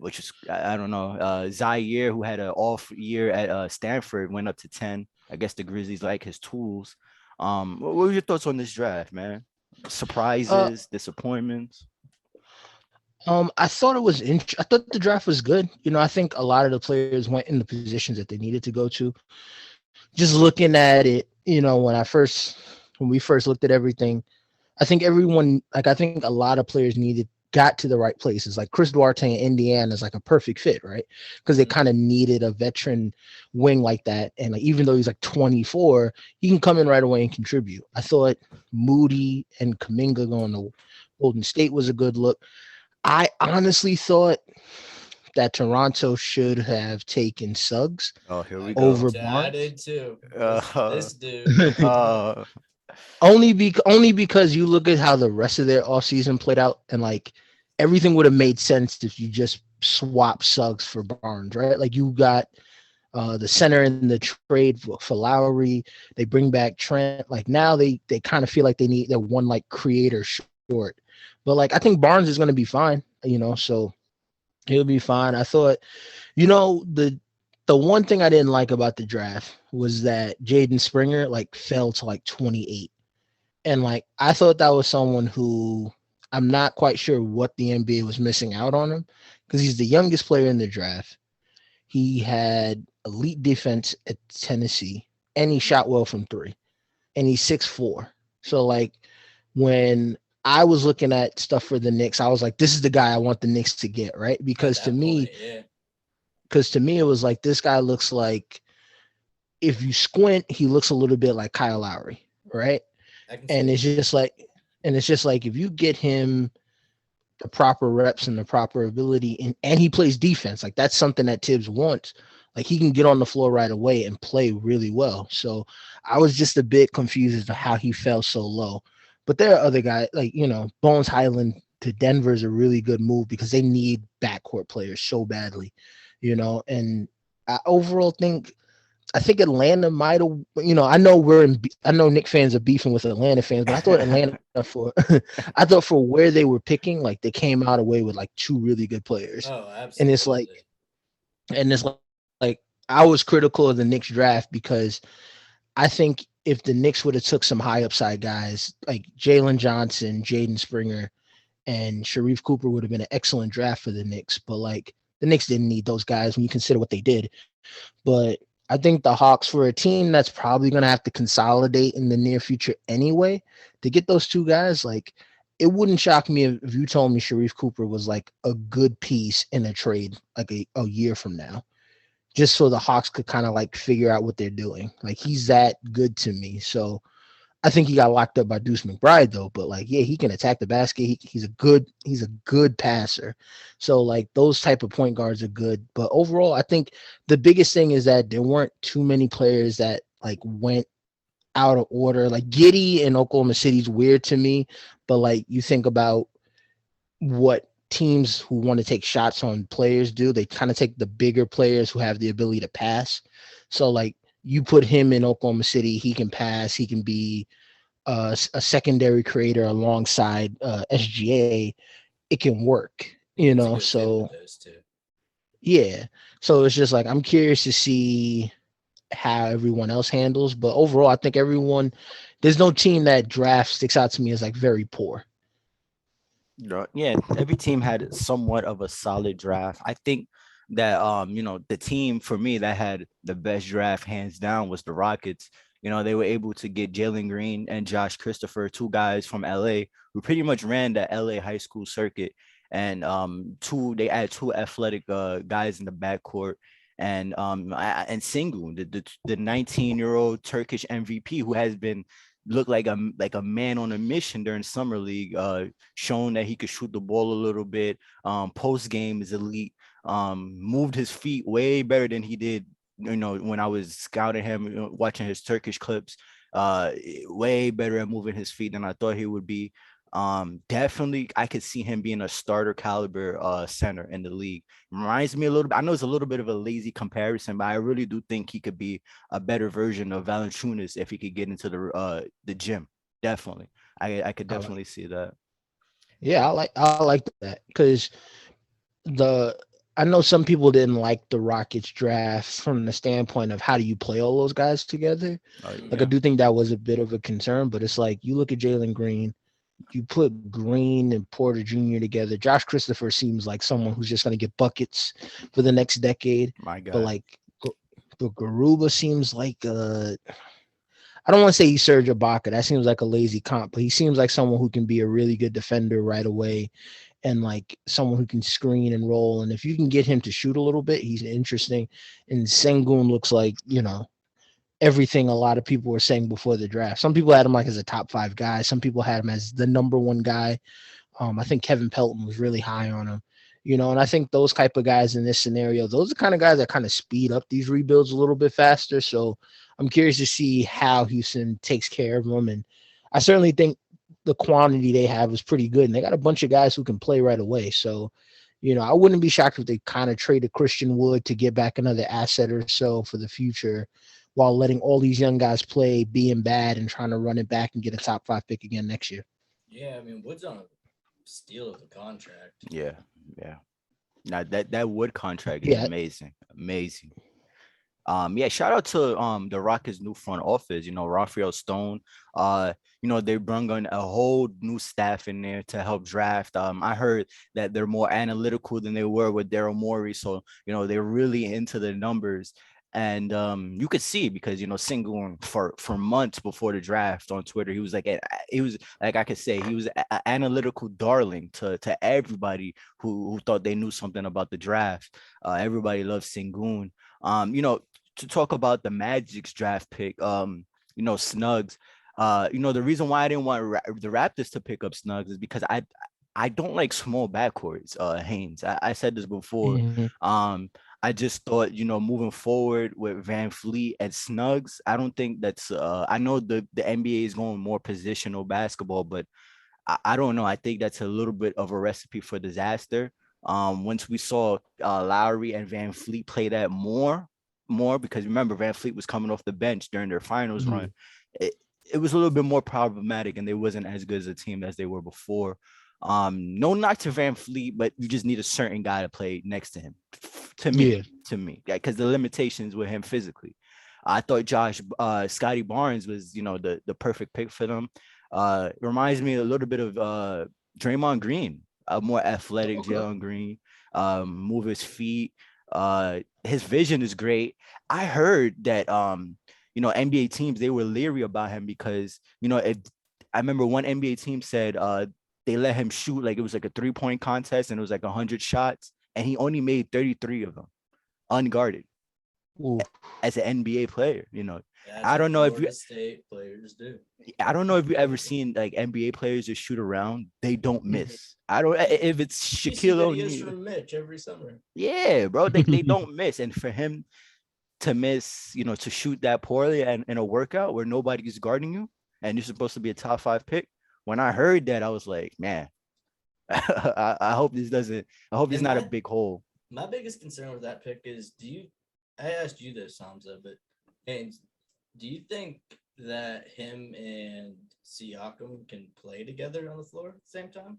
Which is, I don't know, Zaire, who had an off year at Stanford, went up to 10. I guess the Grizzlies like his tools. What were your thoughts on this draft, man? Surprises, disappointments? I thought it was I thought the draft was good. I think a lot of the players went in the positions that they needed to go to. Just looking at it, when we first looked at everything, I think a lot of players got to the right places. Like Chris Duarte in Indiana is like a perfect fit, right? Because they kind of needed a veteran wing like that. And like, even though he's like 24, he can come in right away and contribute. I thought Moody and Kuminga going to Golden State was a good look. I honestly thought that Toronto should have taken Suggs. Oh, here we go. Over I Barnes. did too. This dude. only because you look at how the rest of their offseason played out, and like everything would have made sense if you just swap Suggs for Barnes, right? Like you got the center in the trade for Lowry. They bring back Trent. Like now they kind of feel like they're one like creator short. But like I think Barnes is going to be fine, so he'll be fine. I thought, the one thing I didn't like about the draft was that Jaden Springer like fell to like 28. And like I thought that was someone who I'm not quite sure what the NBA was missing out on him, because he's the youngest player in the draft. He had elite defense at Tennessee, and he shot well from three, and he's 6'4". So like when I was looking at stuff for the Knicks, I was like, this is the guy I want the Knicks to get, right? Because to me, it was like, this guy looks like, if you squint, he looks a little bit like Kyle Lowry, right? And it's just like if you get him the proper reps and the proper ability, and he plays defense, like that's something that Tibbs wants. Like he can get on the floor right away and play really well. So I was just a bit confused as to how he fell so low. But there are other guys like, Bones Highland to Denver is a really good move because they need backcourt players so badly, and I overall think Atlanta might have, I know Knicks fans are beefing with Atlanta fans, but I thought Atlanta for where they were picking, like they came out away with like two really good players. Oh, absolutely. And it's like I was critical of the Knicks draft because I think if the Knicks would have took some high upside guys like Jalen Johnson, Jaden Springer, and Sharif Cooper would have been an excellent draft for the Knicks. But like the Knicks didn't need those guys when you consider what they did. But I think the Hawks, for a team that's probably going to have to consolidate in the near future anyway, to get those two guys, like it wouldn't shock me if you told me Sharif Cooper was like a good piece in a trade like a year from now, just so the Hawks could kind of like figure out what they're doing. Like he's that good to me. So I think he got locked up by Deuce McBride though, but like, yeah, he can attack the basket. He's a good passer. So like those type of point guards are good. But overall, I think the biggest thing is that there weren't too many players that like went out of order. Like Giddey in Oklahoma City is weird to me, but like you think about what teams who want to take shots on players do, they kind of take the bigger players who have the ability to pass. So like you put him in Oklahoma City, he can pass, he can be a secondary creator alongside SGA. It can work, so yeah. So it's just like I'm curious to see how everyone else handles, but overall I think there's no team that draft sticks out to me as like very poor. Yeah, every team had somewhat of a solid draft. I think that the team for me that had the best draft hands down was the Rockets. They were able to get Jalen Green and Josh Christopher, two guys from LA who pretty much ran the LA high school circuit, and they added two athletic guys in the backcourt, and Sengun, the 19-year-old Turkish MVP who has been looked like a man on a mission during summer league, shown that he could shoot the ball a little bit. Post game is elite. Moved his feet way better than he did, when I was scouting him, watching his Turkish clips. Way better at moving his feet than I thought he would be. Definitely, I could see him being a starter caliber center in the league. Reminds me a little bit. I know it's a little bit of a lazy comparison, but I really do think he could be a better version of Valanciunas if he could get into the gym. Definitely, I could definitely see that. Yeah, I like that because I know some people didn't like the Rockets draft from the standpoint of how do you play all those guys together. Like I do think that was a bit of a concern, but it's like you look at Jalen Green. You put Green and Porter Jr. together. Josh Christopher seems like someone who's just going to get buckets for the next decade. My God. But like, but Garuba seems like I don't want to say he's Serge Ibaka. That seems like a lazy comp, but he seems like someone who can be a really good defender right away, and like someone who can screen and roll. And if you can get him to shoot a little bit, he's interesting. And Sengun looks like everything a lot of people were saying before the draft. Some people had him like as a top 5 guy. Some people had him as the number 1 guy. I think Kevin Pelton was really high on him, and I think those type of guys in this scenario, those are the kind of guys that kind of speed up these rebuilds a little bit faster. So I'm curious to see how Houston takes care of them. And I certainly think the quantity they have is pretty good, and they got a bunch of guys who can play right away. So, I wouldn't be shocked if they kind of traded Christian Wood to get back another asset or so for the future, while letting all these young guys play, being bad, and trying to run it back and get a top 5 pick again next year. Yeah, I mean, Wood's on a steal of a contract. Yeah, yeah. Now that Wood contract is Yeah. amazing, amazing. Yeah, shout out to the Rockets' new front office. Raphael Stone. They brought on a whole new staff in there to help draft. I heard that they're more analytical than they were with Daryl Morey, so they're really into the numbers. And you could see because Sengun for months before the draft on Twitter, he was like I could say he was an analytical darling to everybody who thought they knew something about the draft. Everybody loves Sengun. To talk about the Magic's draft pick, Snugs. The reason why I didn't want the Raptors to pick up Snugs is because I don't like small backcourts, Haynes. I said this before. Mhm. I just thought, moving forward with Van Fleet and Snugs, I don't think that's I know the NBA is going more positional basketball, but I don't know. I think that's a little bit of a recipe for disaster. Once we saw Lowry and Van Fleet play that more because remember Van Fleet was coming off the bench during their finals run. It was a little bit more problematic, and they wasn't as good as a team as they were before. No knock to Van Fleet, but you just need a certain guy to play next to him. To me, because the limitations with him physically. I thought Scotty Barnes was, the perfect pick for them. Reminds me a little bit of Draymond Green, a more athletic Jalen Green. Move his feet. His vision is great. I heard that NBA teams, they were leery about him because if I remember one NBA team said they let him shoot like it was like a 3-point contest and it was like 100 shots and he only made 33 of them unguarded. Ooh. As an NBA player. That's I don't know if you State players do. I don't know if you ever seen like NBA players just shoot around. They don't miss. I don't if it's Shaquille O'Neal from Mitch every summer. Yeah, bro, they don't miss. And for him to miss, to shoot that poorly and in a workout where nobody's guarding you and you're supposed to be a top 5 pick. When I heard that, I was like, man, I hope this doesn't. I hope it's not a big hole. My biggest concern with that pick is, I asked you this, Hamza, but Haynes, do you think that him and Siakam can play together on the floor at the same time?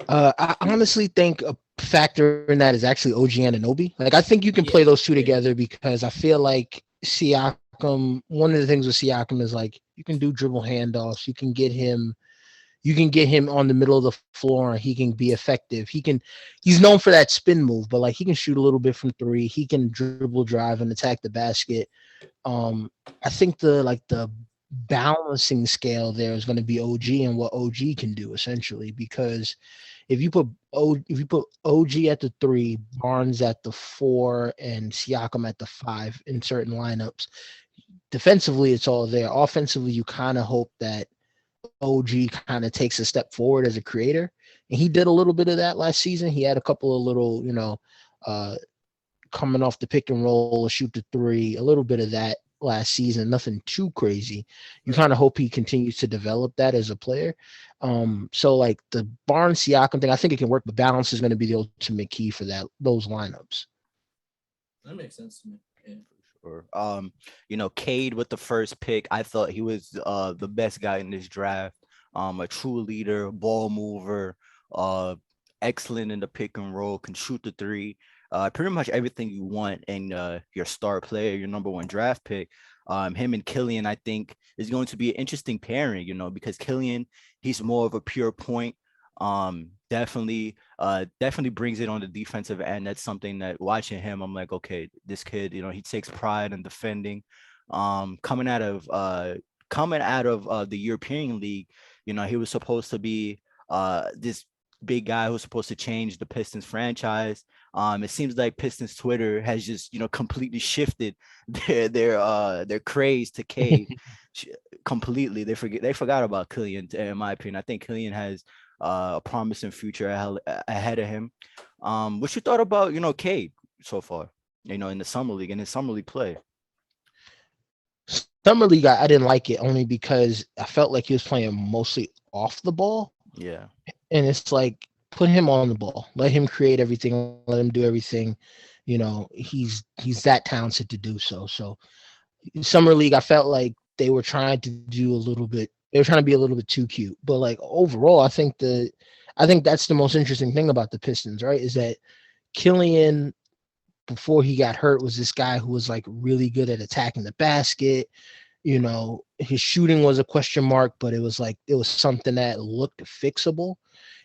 I honestly think a factor in that is actually OG Anunoby. Like, I think you can play those two together because I feel like Siakam, one of the things with Siakam is like you can do dribble handoffs. You can get him on the middle of the floor and he can be effective. He's known for that spin move, but like he can shoot a little bit from 3. He can dribble, drive, and attack the basket. I think the balancing scale there is going to be OG and what OG can do essentially, because if you put OG at the 3, Barnes at the 4, and Siakam at the 5 in certain lineups, defensively it's all there. Offensively, you kind of hope that OG kind of takes a step forward as a creator, and he did a little bit of that last season. He had a couple of little, coming off the pick and roll, shoot the 3, a little bit of that last season, nothing too crazy. You kind of hope he continues to develop that as a player. So like the Barnes Siakam thing, I think it can work, but balance is going to be the ultimate key for those lineups. That makes sense to me. Yeah. Sure. Cade with the first pick, I thought he was the best guy in this draft. A true leader, ball mover, excellent in the pick and roll, can shoot the 3. Pretty much everything you want in your star player, your number 1 draft pick. Him and Killian, I think, is going to be an interesting pairing, because Killian, he's more of a pure point. Definitely brings it on the defensive end. That's something that watching him, I'm like, okay, this kid, he takes pride in defending. Coming out of the European League, he was supposed to be this big guy who's supposed to change the Pistons franchise. It seems like Pistons Twitter has just completely shifted their craze to Cade completely. They forgot about Killian, in my opinion. I think Killian has a promising future ahead of him. What you thought about Cade so far? In the summer league and his summer league play. Summer League, I didn't like it only because I felt like he was playing mostly off the ball. Yeah. And it's like, put him on the ball, let him create everything, let him do everything. He's that talented to do so. So Summer League, I felt like they were trying to do a little bit. They were trying to be a little bit too cute. But like overall, I think that's the most interesting thing about the Pistons, right? Is that Killian, before he got hurt, was this guy who was like really good at attacking the basket. His shooting was a question mark, but it was something that looked fixable.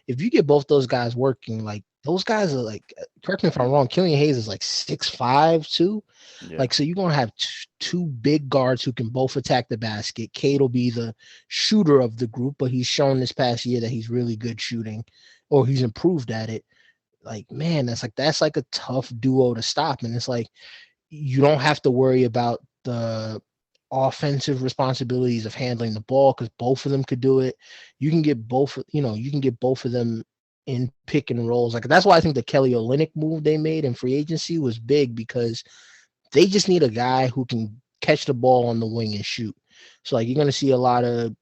If you get both those guys working, like those guys are like, correct me if I'm wrong, Killian Hayes is like 6'5" too. Yeah. Like, so you're gonna have two big guards who can both attack the basket. Cade will be the shooter of the group, but he's shown this past year that he's really good shooting, or he's improved at it. Like, man, that's like a tough duo to stop. And it's like you don't have to worry about the offensive responsibilities of handling the ball because both of them could do it. You can get both of them in pick and rolls. Like, that's why I think the Kelly Olynyk move they made in free agency was big, because they just need a guy who can catch the ball on the wing and shoot. So like, you're gonna see a lot of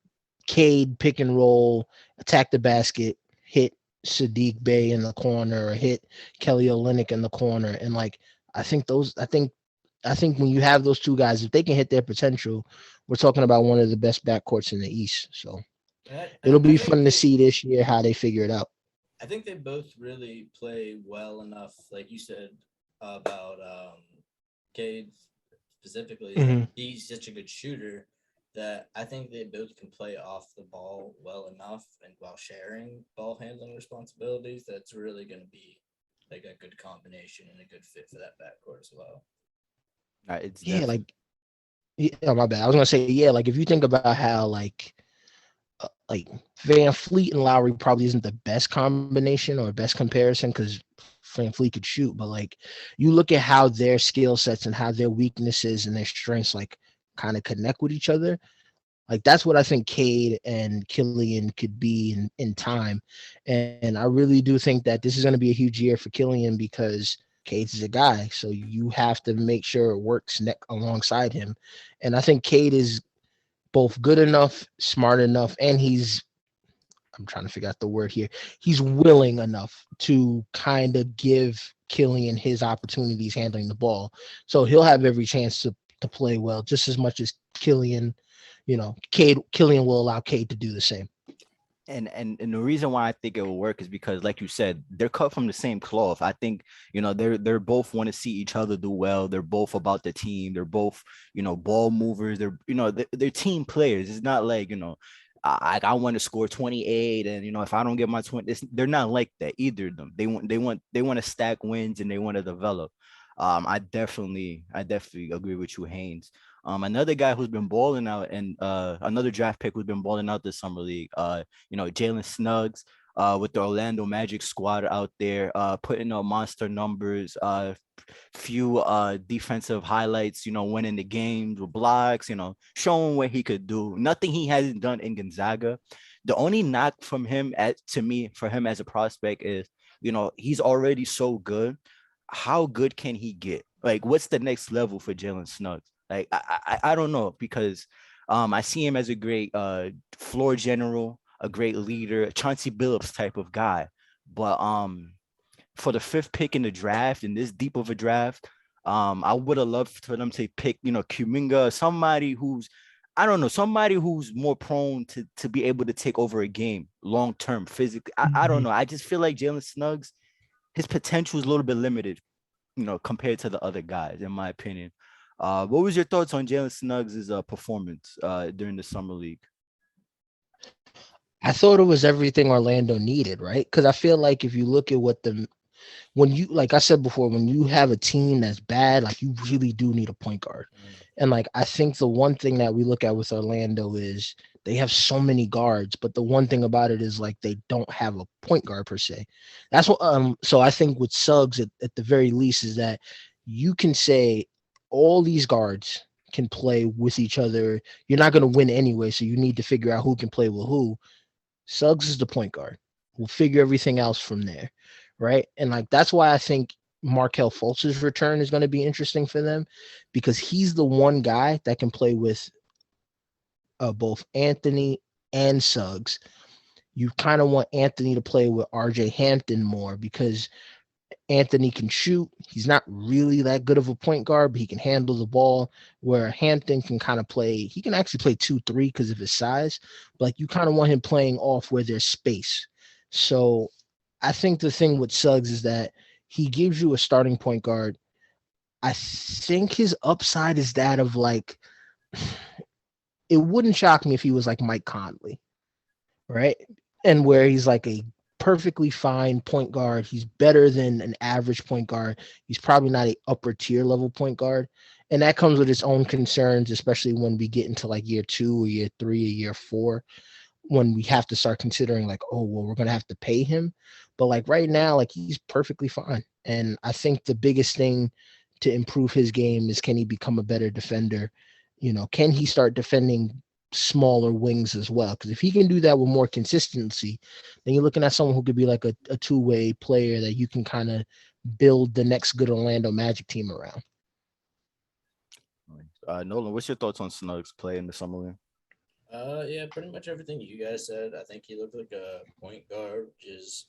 Cade pick and roll, attack the basket, hit Sadiq Bey in the corner, or hit Kelly Olynyk in the corner. And like, I think when you have those two guys, if they can hit their potential, we're talking about one of the best backcourts in the East. So it'll I be think fun to see this year how they figure it out. I think they both really play well enough, like you said about Cade specifically, is that Mm-hmm. he's such a good shooter that I think they both can play off the ball well enough, and while sharing ball handling responsibilities, that's really going to be like a good combination and a good fit for that backcourt as well. It's Yeah, definitely. like, yeah, my bad. I was gonna say, yeah, like if you think about how like Van Fleet and Lowry probably isn't the best combination or best comparison, because Van Fleet could shoot, but like you look at how their skill sets and how their weaknesses and their strengths like kind of connect with each other. Like, that's what I think Cade and Killian could be in time. And I really do think that this is going to be a huge year for Killian, because Cade's is a guy. So you have to make sure it works alongside him. And I think Cade is both good enough, smart enough, and I'm trying to figure out the word here. He's willing enough to kind of give Killian his opportunities handling the ball. So he'll have every chance to play well, just as much as Killian, Killian will allow Cade to do the same. And the reason why I think it will work is because, like you said, they're cut from the same cloth. I think they're both want to see each other do well. They're both about the team. They're both ball movers. They're team players. It's not like I want to score 28, and if I don't get my 20, they're not like that, either of them. They want to stack wins, and they want to develop. I definitely agree with you, Haynes. Another guy who's been balling out, and another draft pick who's been balling out this summer league, Jalen Suggs, with the Orlando Magic squad out there, putting up monster numbers, few defensive highlights, winning the games with blocks, showing what he could do. Nothing he hasn't done in Gonzaga. The only knock for him as a prospect is, he's already so good. How good can he get? Like, what's the next level for Jalen Suggs? Like, I don't know, because I see him as a great floor general, a great leader, a Chauncey Billups type of guy. But for the fifth pick in the draft, in this deep of a draft, I would have loved for them to pick, Kuminga, somebody who's, I don't know, somebody who's more prone to be able to take over a game long term physically. I don't know. I just feel like Jalen Suggs, his potential is a little bit limited, compared to the other guys, in my opinion. What was your thoughts on Jalen Suggs' performance during the summer league? I thought it was everything Orlando needed, right? Because I feel like if you look at when you, like I said before, when you have a team that's bad, like, you really do need a point guard. And like, I think the one thing that we look at with Orlando is they have so many guards, but the one thing about it is like they don't have a point guard per se. That's what so I think with Suggs at the very least is that you can say all these guards can play with each other. You're not going to win anyway, so you need to figure out who can play with who. Suggs is the point guard. We'll figure everything else from there, right? And like, that's why I think Markel Fultz's return is going to be interesting for them, because he's the one guy that can play with both Anthony and Suggs. You kind of want Anthony to play with RJ Hampton more because Anthony can shoot. He's not really that good of a point guard, but he can handle the ball. Where Hampton can kind of play, he can actually play 2-3 because of his size. But like you kind of want him playing off where there's space. So I think the thing with Suggs is that he gives you a starting point guard. I think his upside is that of like, it wouldn't shock me if he was like Mike Conley, right? And where he's like a perfectly fine point guard. He's better than an average point guard. He's probably not a upper tier level point guard. And that comes with its own concerns, especially when we get into like year 2 or year 3 or year 4, when we have to start considering like, oh, well, we're going to have to pay him. But like right now, like he's perfectly fine. And I think the biggest thing to improve his game is, can he become a better defender? Can he start defending smaller wings as well? Because if he can do that with more consistency, then you're looking at someone who could be like a two-way player that you can kind of build the next good Orlando Magic team around. Nolan, what's your thoughts on Snugg's play in the summer league? Yeah, pretty much everything you guys said. I think he looked like a point guard, which is,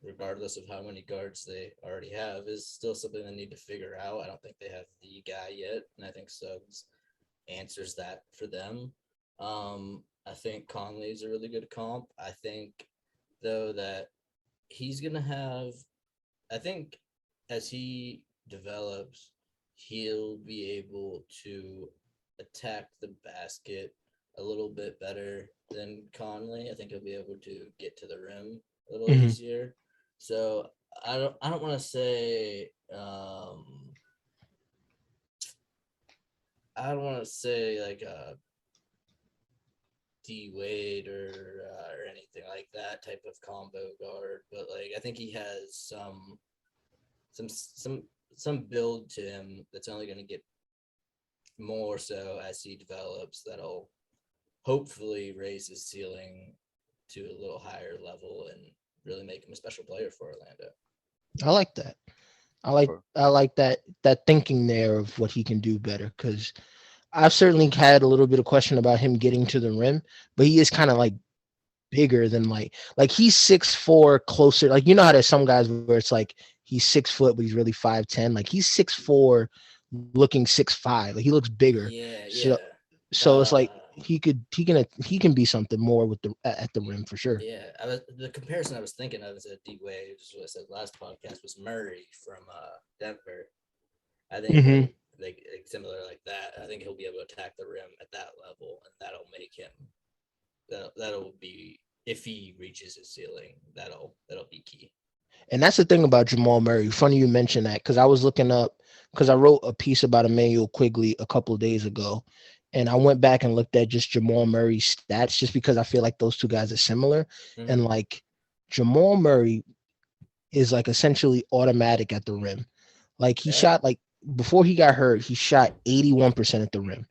regardless of how many guards they already have, is still something they need to figure out. I don't think they have the guy yet, and I think Suggs answers that for them. I think Conley is a really good comp. I think, though, that he's going to have, I think as he develops, he'll be able to attack the basket a little bit better than Conley. I think he'll be able to get to the rim a little easier. So I don't want to say I don't want to say like D Wade or anything like that type of combo guard, but like I think he has some build to him that's only going to get more so as he develops. That'll hopefully raise his ceiling to a little higher level and really make him a special player for Orlando. I like that. I like that thinking there of what he can do better, because I've certainly had a little bit of question about him getting to the rim, but he is kind of like bigger than like he's 6'4", closer. Like, how there's some guys where it's like he's 6 foot, but he's really 5'10". Like he's 6'4", looking 6'5". Like he looks bigger. Yeah. So it's like he can be something more with at the rim for sure. Yeah, the comparison I was thinking of is a D Wade, which is what I said last podcast, was Murray from Denver. I think like similar like that. I think he'll be able to attack the rim at that level, and that'll make him. That'll be, if he reaches his ceiling, that'll be key. And that's the thing about Jamal Murray. Funny you mention that, because I was looking up, because I wrote a piece about Emmanuel Quigley a couple of days ago, and I went back and looked at just Jamal Murray's stats, just because I feel like those two guys are similar. And like Jamal Murray is like essentially automatic at the rim. Like he shot, like before he got hurt, he shot 81% at the rim.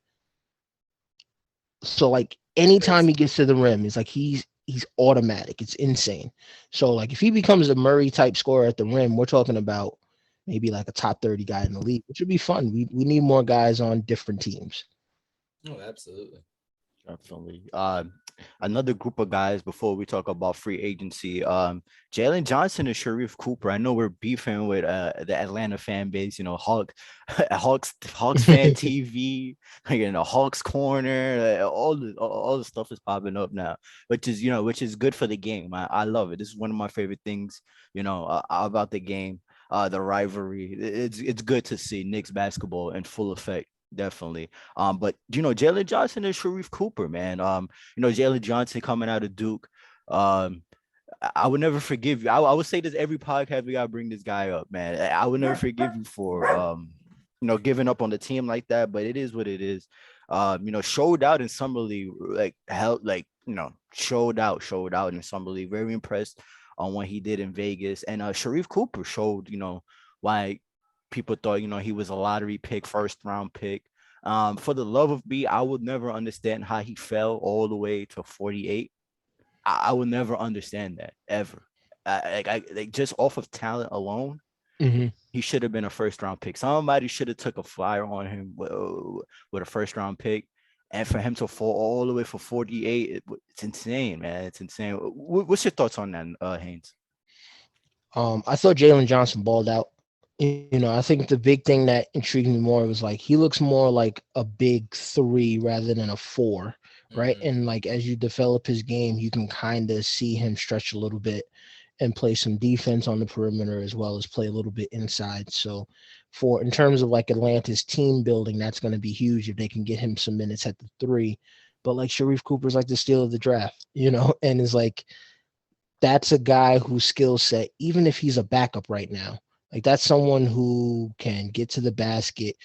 So like anytime he gets to the rim, it's like he's automatic. It's insane. So like if he becomes a Murray type scorer at the rim, we're talking about maybe like a top 30 guy in the league, which would be fun. We need more guys on different teams. Oh, absolutely. Definitely. Another group of guys before we talk about free agency. Jalen Johnson and Sharif Cooper. I know we're beefing with the Atlanta fan base, Hawks fan TV, Hawks corner, all the stuff is popping up now, which is good for the game. I love it. This is one of my favorite things, about the game. The rivalry. It's good to see Knicks basketball in full effect. Definitely. But Jalen Johnson and Sharif Cooper, man. Jalen Johnson coming out of Duke. I would never forgive you. I would say this every podcast, we gotta bring this guy up, man. I would never forgive you for giving up on the team like that, but it is what it is. Showed out in summer league, showed out in summer league. Very impressed on what he did in Vegas. And Sharif Cooper showed, why people thought, he was a lottery pick, first round pick. For the love of me, I would never understand how he fell all the way to 48. I would never understand that ever. Just off of talent alone, he should have been a first round pick. Somebody should have took a flyer on him with a first round pick. And for him to fall all the way for 48, it's insane, man. It's insane. What's your thoughts on that, Haynes? I thought Jalen Johnson balled out. You know, I think the big thing that intrigued me more was like he looks more like a big three rather than a four, right? Mm-hmm. And like as you develop his game, you can kind of see him stretch a little bit and play some defense on the perimeter as well as play a little bit inside. So for in terms of like Atlanta's team building, that's going to be huge if they can get him some minutes at the three. But like Sharif Cooper's like the steal of the draft, you know, and is like that's a guy whose skill set, even if he's a backup right now, like that's someone who can get to the basket.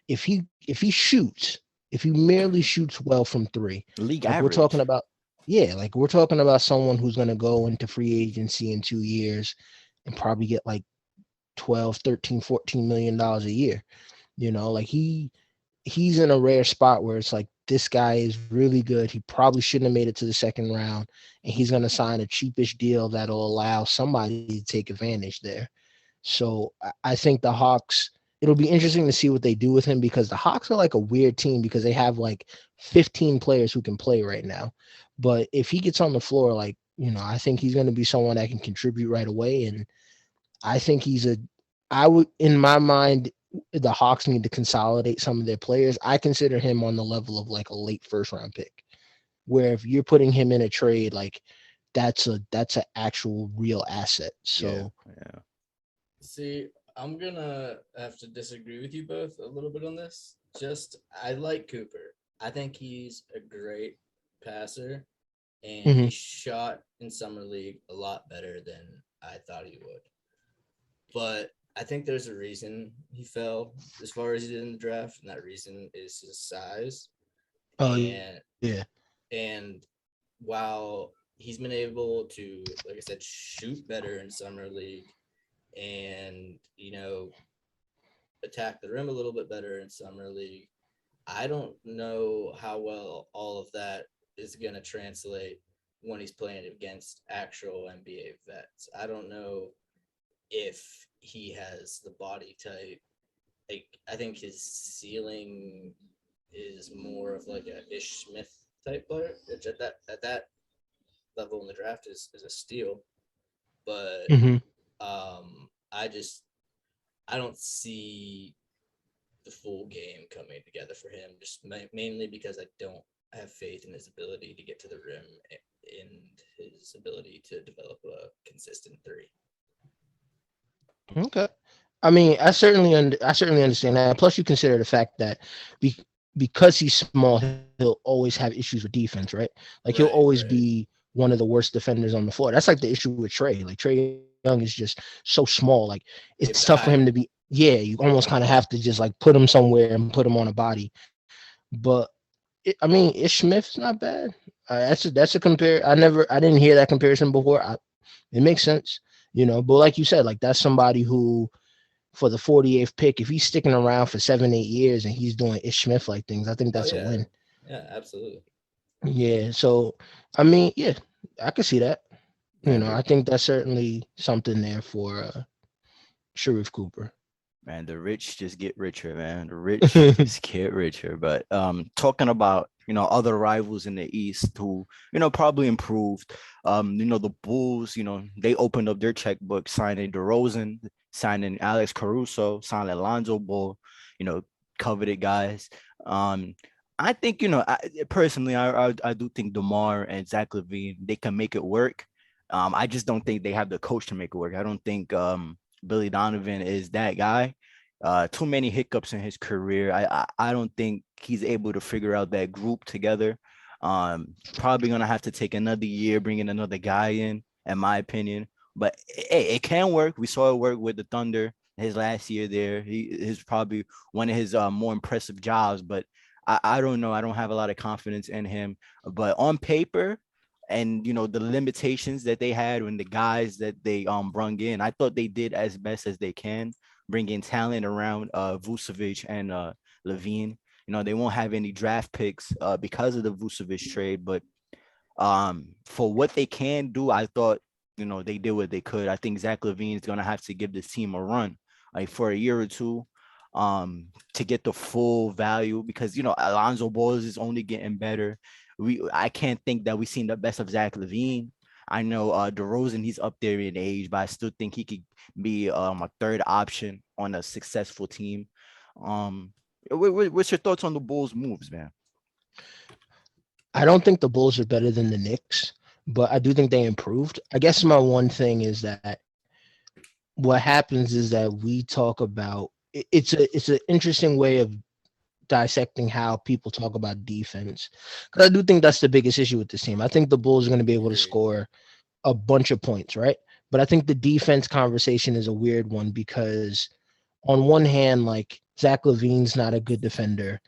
If he shoots, if he merely shoots well from three, League like we're talking average. about, yeah, like we're talking about someone who's gonna go into free agency in 2 years and probably get like 12, 13, 14 million dollars a year. You know, like he's in a rare spot where it's like this guy is really good. He probably shouldn't have made it to the second round, and he's going to sign a cheapish deal that'll allow somebody to take advantage there. So I think the Hawks. It'll be interesting to see what they do with him because the Hawks are like a weird team because they have like 15 players who can play right now. But if he gets on the floor, like I think he's going to be someone that can contribute right away, and I think he's a. I would, in my mind, the Hawks need to consolidate some of their players. I consider him on the level of like a late first round pick, where if you're putting him in a trade, like that's an actual real asset. Yeah, So yeah. See, I'm gonna have to disagree with you both a little bit on this. Just I like Cooper. I think he's a great passer, and he mhm. shot in summer league a lot better than I thought he would. But I think there's a reason he fell as far as he did in the draft, and that reason is his size. Oh And yeah, and while he's been able to, like I said, shoot better in summer league, and attack the rim a little bit better in summer league, I don't know how well all of that is going to translate when he's playing against actual NBA vets. I don't know if he has the body type. Like, I think his ceiling is more of like a Ish Smith type player, which at that level in the draft is a steal. But hmm I don't see the full game coming together for him, just mainly because I don't have faith in his ability to get to the rim and his ability to develop a consistent three. okay. I mean, I certainly understand that. Plus, you consider the fact that be, because he's small, he'll always have issues with defense, right? Like he'll Right, always right. be one of the worst defenders on the floor. That's like the issue with Trey. Like Trey Young is just so small. Like You have it's to tough for hide him him. to be. Yeah, you almost kind of have to just like put him somewhere and put him on a body. But I mean, Ish Smith's not bad. That's a compare. I didn't hear that comparison before. It makes sense, But like you said, like that's somebody who for the 48th pick, if he's sticking around for 7, 8 years and he's doing Ish Smith like things, I think Oh that's a yeah, win. yeah, absolutely. Yeah. So I mean, yeah, I can see that. Man, I think that's certainly something there for Sharif Cooper. the rich just get richer, man. The rich just get richer. But talking about other rivals in the East who probably improved. The Bulls, they opened up their checkbook, signing DeRozan, signing Alex Caruso, signing Alonzo Ball, you know, coveted guys. Um, I think personally, I do think DeMar and Zach LaVine they can make it work. I just don't think they have the coach to make it work. I don't think Billy Donovan is that guy. Too many hiccups in his career. I don't think he's able to figure out that group together. Probably gonna have to take another year bringing another guy in my opinion. But hey, it can work. We saw it work with the Thunder his last year there. He is probably one of his more impressive jobs. But I don't know. I don't have a lot of confidence in him. But on paper, and the limitations that they had when the guys that they brung in, I thought they did as best as they can, bringing talent around Vucevic and Levine. They won't have any draft picks because of the Vucevic trade, but for what they can do, I thought they did what they could. I think Zach Levine is gonna have to give this team a run, like for a year or two. to get the full value, because Alonzo Ball is only getting better. I can't think that we've seen the best of Zach LaVine. I know DeRozan, he's up there in age, but I still think he could be a third option on a successful team. What's your thoughts on the Bulls' moves, man? I don't think the Bulls are better than the Knicks, but I do think they improved. I guess my one thing is that what happens is that we talk about it's an interesting way of dissecting how people talk about defense, because I do think that's the biggest issue with this team. I think the Bulls are going to be able to score a bunch of points, right? But I think the defense conversation is a weird one because on one hand, like Zach LaVine's not a good defender.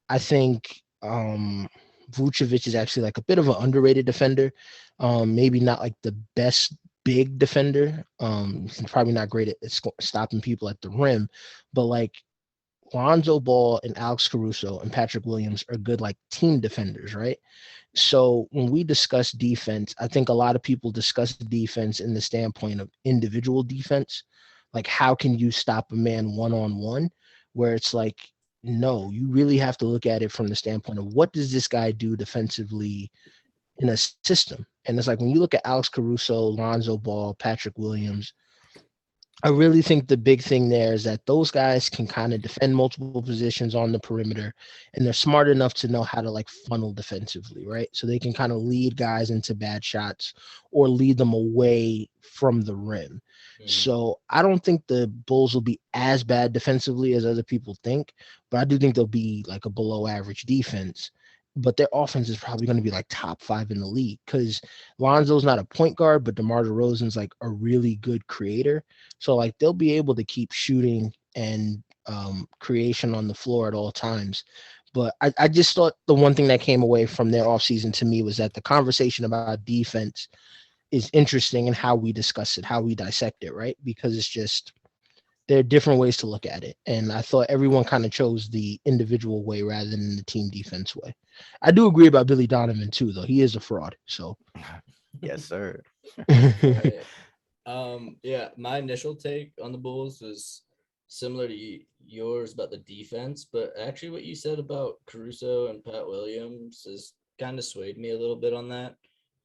I think Vucevic is actually like a bit of an underrated defender. Maybe not like the best big defender. He's probably not great at stopping people at the rim, but like Lonzo Ball and Alex Caruso and Patrick Williams are good like team defenders, right? So when we discuss defense, I think a lot of people discuss defense in the standpoint of individual defense. Like, how can you stop a man one-on-one? Where it's like, no, you really have to look at it from the standpoint of what does this guy do defensively in a system? And it's like when you look at Alex Caruso, Lonzo Ball, Patrick Williams, I really think the big thing there is that those guys can kind of defend multiple positions on the perimeter, and they're smart enough to know how to like funnel defensively, right? So they can kind of lead guys into bad shots or lead them away from the rim. So I don't think the Bulls will be as bad defensively as other people think, but I do think they'll be like a below average defense. But their offense is probably going to be like top 5 in the league because Lonzo's not a point guard, but DeMar DeRozan's like a really good creator. So like they'll be able to keep shooting and creation on the floor at all times. But I just thought the one thing that came away from their offseason to me was that the conversation about defense is interesting in how we discuss it, how we dissect it, right? Because it's just there are different ways to look at it. And I thought everyone kind of chose the individual way rather than the team defense way. I do agree about Billy Donovan too, though. He is a fraud. So yes, sir. Right. Yeah, my initial take on the Bulls was similar to yours about the defense, but actually what you said about Caruso and Pat Williams has kind of swayed me a little bit on that.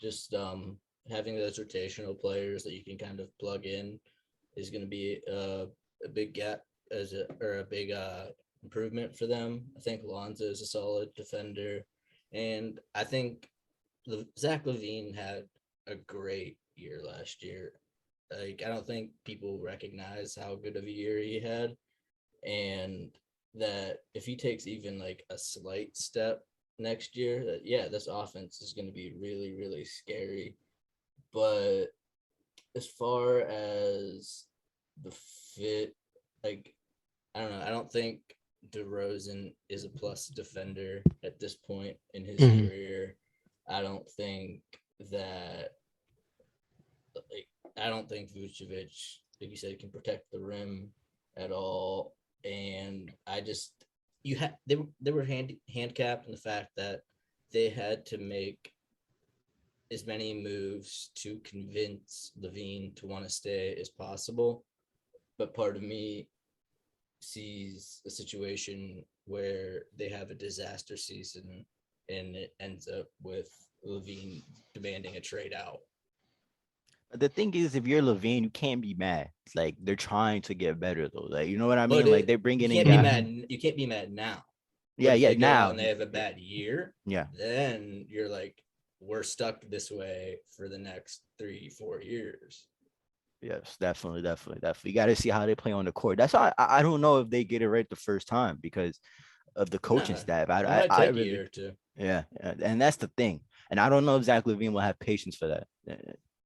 Just having those rotational players that you can kind of plug in is going to be a big gap or a big improvement for them. I think Lonzo is a solid defender, and I think Zach LaVine had a great year last year. Like, I don't think people recognize how good of a year he had, and that if he takes even like a slight step next year, that this offense is going to be really, really scary. But as far as the fit, like, I don't know. I don't think DeRozan is a plus defender at this point in his career. I don't think Vucevic, like you said, can protect the rim at all. And I just they were handicapped in the fact that they had to make as many moves to convince LaVine to want to stay as possible. But part of me sees a situation where they have a disaster season and it ends up with LaVine demanding a trade out. The thing is, if you're LaVine, you can't be mad. It's like they're trying to get better, though. Like, you know what I mean? Like, they're bringing in guys. You can't be mad now. Yeah, now. And they have a bad year. Yeah. Then you're like, we're stuck this way for the next 3-4 years. Yes, definitely. You got to see how they play on the court. That's why I don't know if they get it right the first time because of the coaching staff. It might take a year or two. Yeah, and that's the thing. And I don't know if Zach LaVine will have patience for that.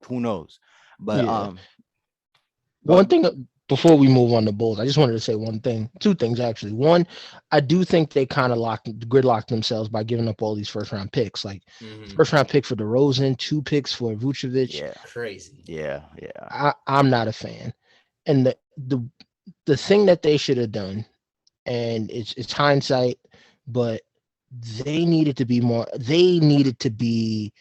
Who knows? But one thing before we move on to Bulls, I just wanted to say two things actually. One, I do think they kind of gridlocked themselves by giving up all these first round picks. Like first round pick for DeRozan, 2 picks for Vucevic. Yeah, crazy. Yeah. I'm not a fan. And the thing that they should have done, and it's hindsight, but they needed to be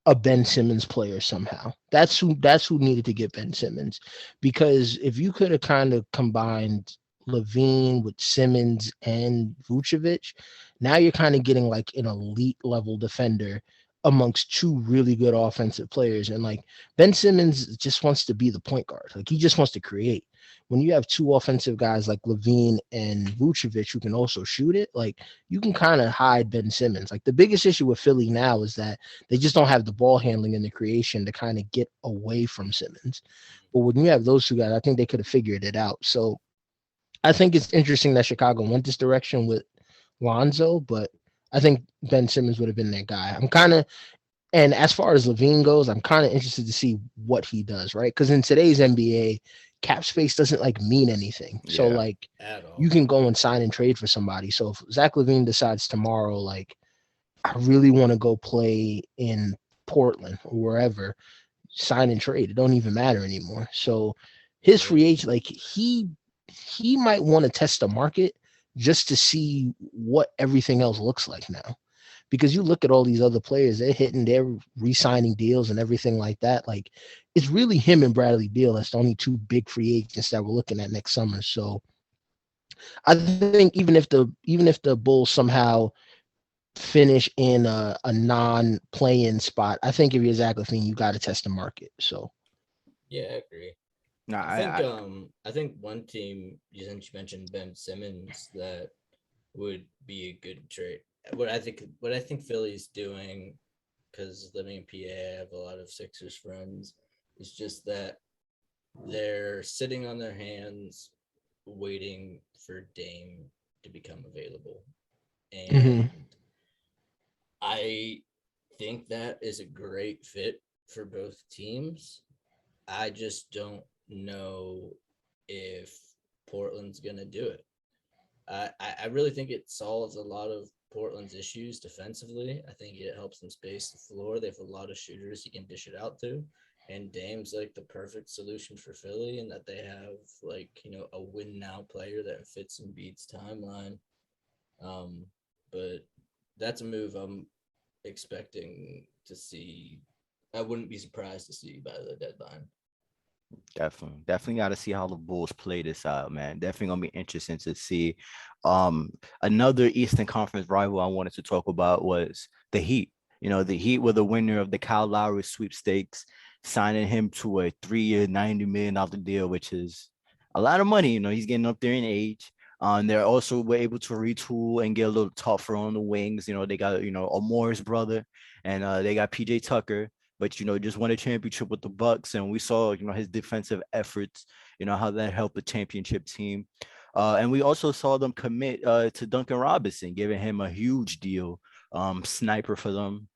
a Ben Simmons player somehow. That's who needed to get Ben Simmons, because if you could have kind of combined Levine, with Simmons and Vucevic, now you're kind of getting like an elite level defender amongst two really good offensive players. And like Ben Simmons just wants to be the point guard. Like he just wants to create. When you have two offensive guys like Levine and Vucevic who can also shoot it, like you can kind of hide Ben Simmons. Like the biggest issue with Philly now is that they just don't have the ball handling and the creation to kind of get away from Simmons. But when you have those two guys, I think they could have figured it out. So I think it's interesting that Chicago went this direction with Lonzo, but I think Ben Simmons would have been that guy. And as far as Levine goes, I'm kind of interested to see what he does, right? Because in today's NBA, cap space doesn't like mean anything. So Yeah. like At all. you can go and sign and trade for somebody. So if Zach Levine decides tomorrow, like I really want to go play in Portland or wherever, sign and trade. It don't even matter anymore. So his free agent, like he might want to test the market just to see what everything else looks like now. Because you look at all these other players, they're re-signing deals and everything like that. Like it's really him and Bradley Beal. That's the only two big free agents that we're looking at next summer. So I think even if the Bulls somehow finish in a non-play-in spot, I think if you're Zach LaVine, you got to test the market. So Yeah, I agree. No, I think one team, since you mentioned Ben Simmons, that would be a good trade. What I think Philly's doing, because living in PA, I have a lot of Sixers friends, is just that they're sitting on their hands waiting for Dame to become available. And I think that is a great fit for both teams. I just don't know if Portland's gonna do it. I really think it solves a lot of Portland's issues defensively. I think it helps them space the floor. They have a lot of shooters he can dish it out to. And Dame's like the perfect solution for Philly, and that they have a win now player that fits Embiid's timeline. But that's a move I'm expecting to see. I wouldn't be surprised to see by the deadline. Definitely got to see how the Bulls play this out, man. Definitely gonna be interesting to see. Another Eastern Conference rival I wanted to talk about was the Heat. The Heat were the winner of the Kyle Lowry sweepstakes, signing him to a 3-year, $90 million deal, which is a lot of money. He's getting up there in age. They're also were able to retool and get a little tougher on the wings. They got Amore's brother, and they got PJ Tucker, but just won a championship with the Bucks, and we saw his defensive efforts, how that helped the championship team. And we also saw them commit to Duncan Robinson, giving him a huge deal, sniper for them,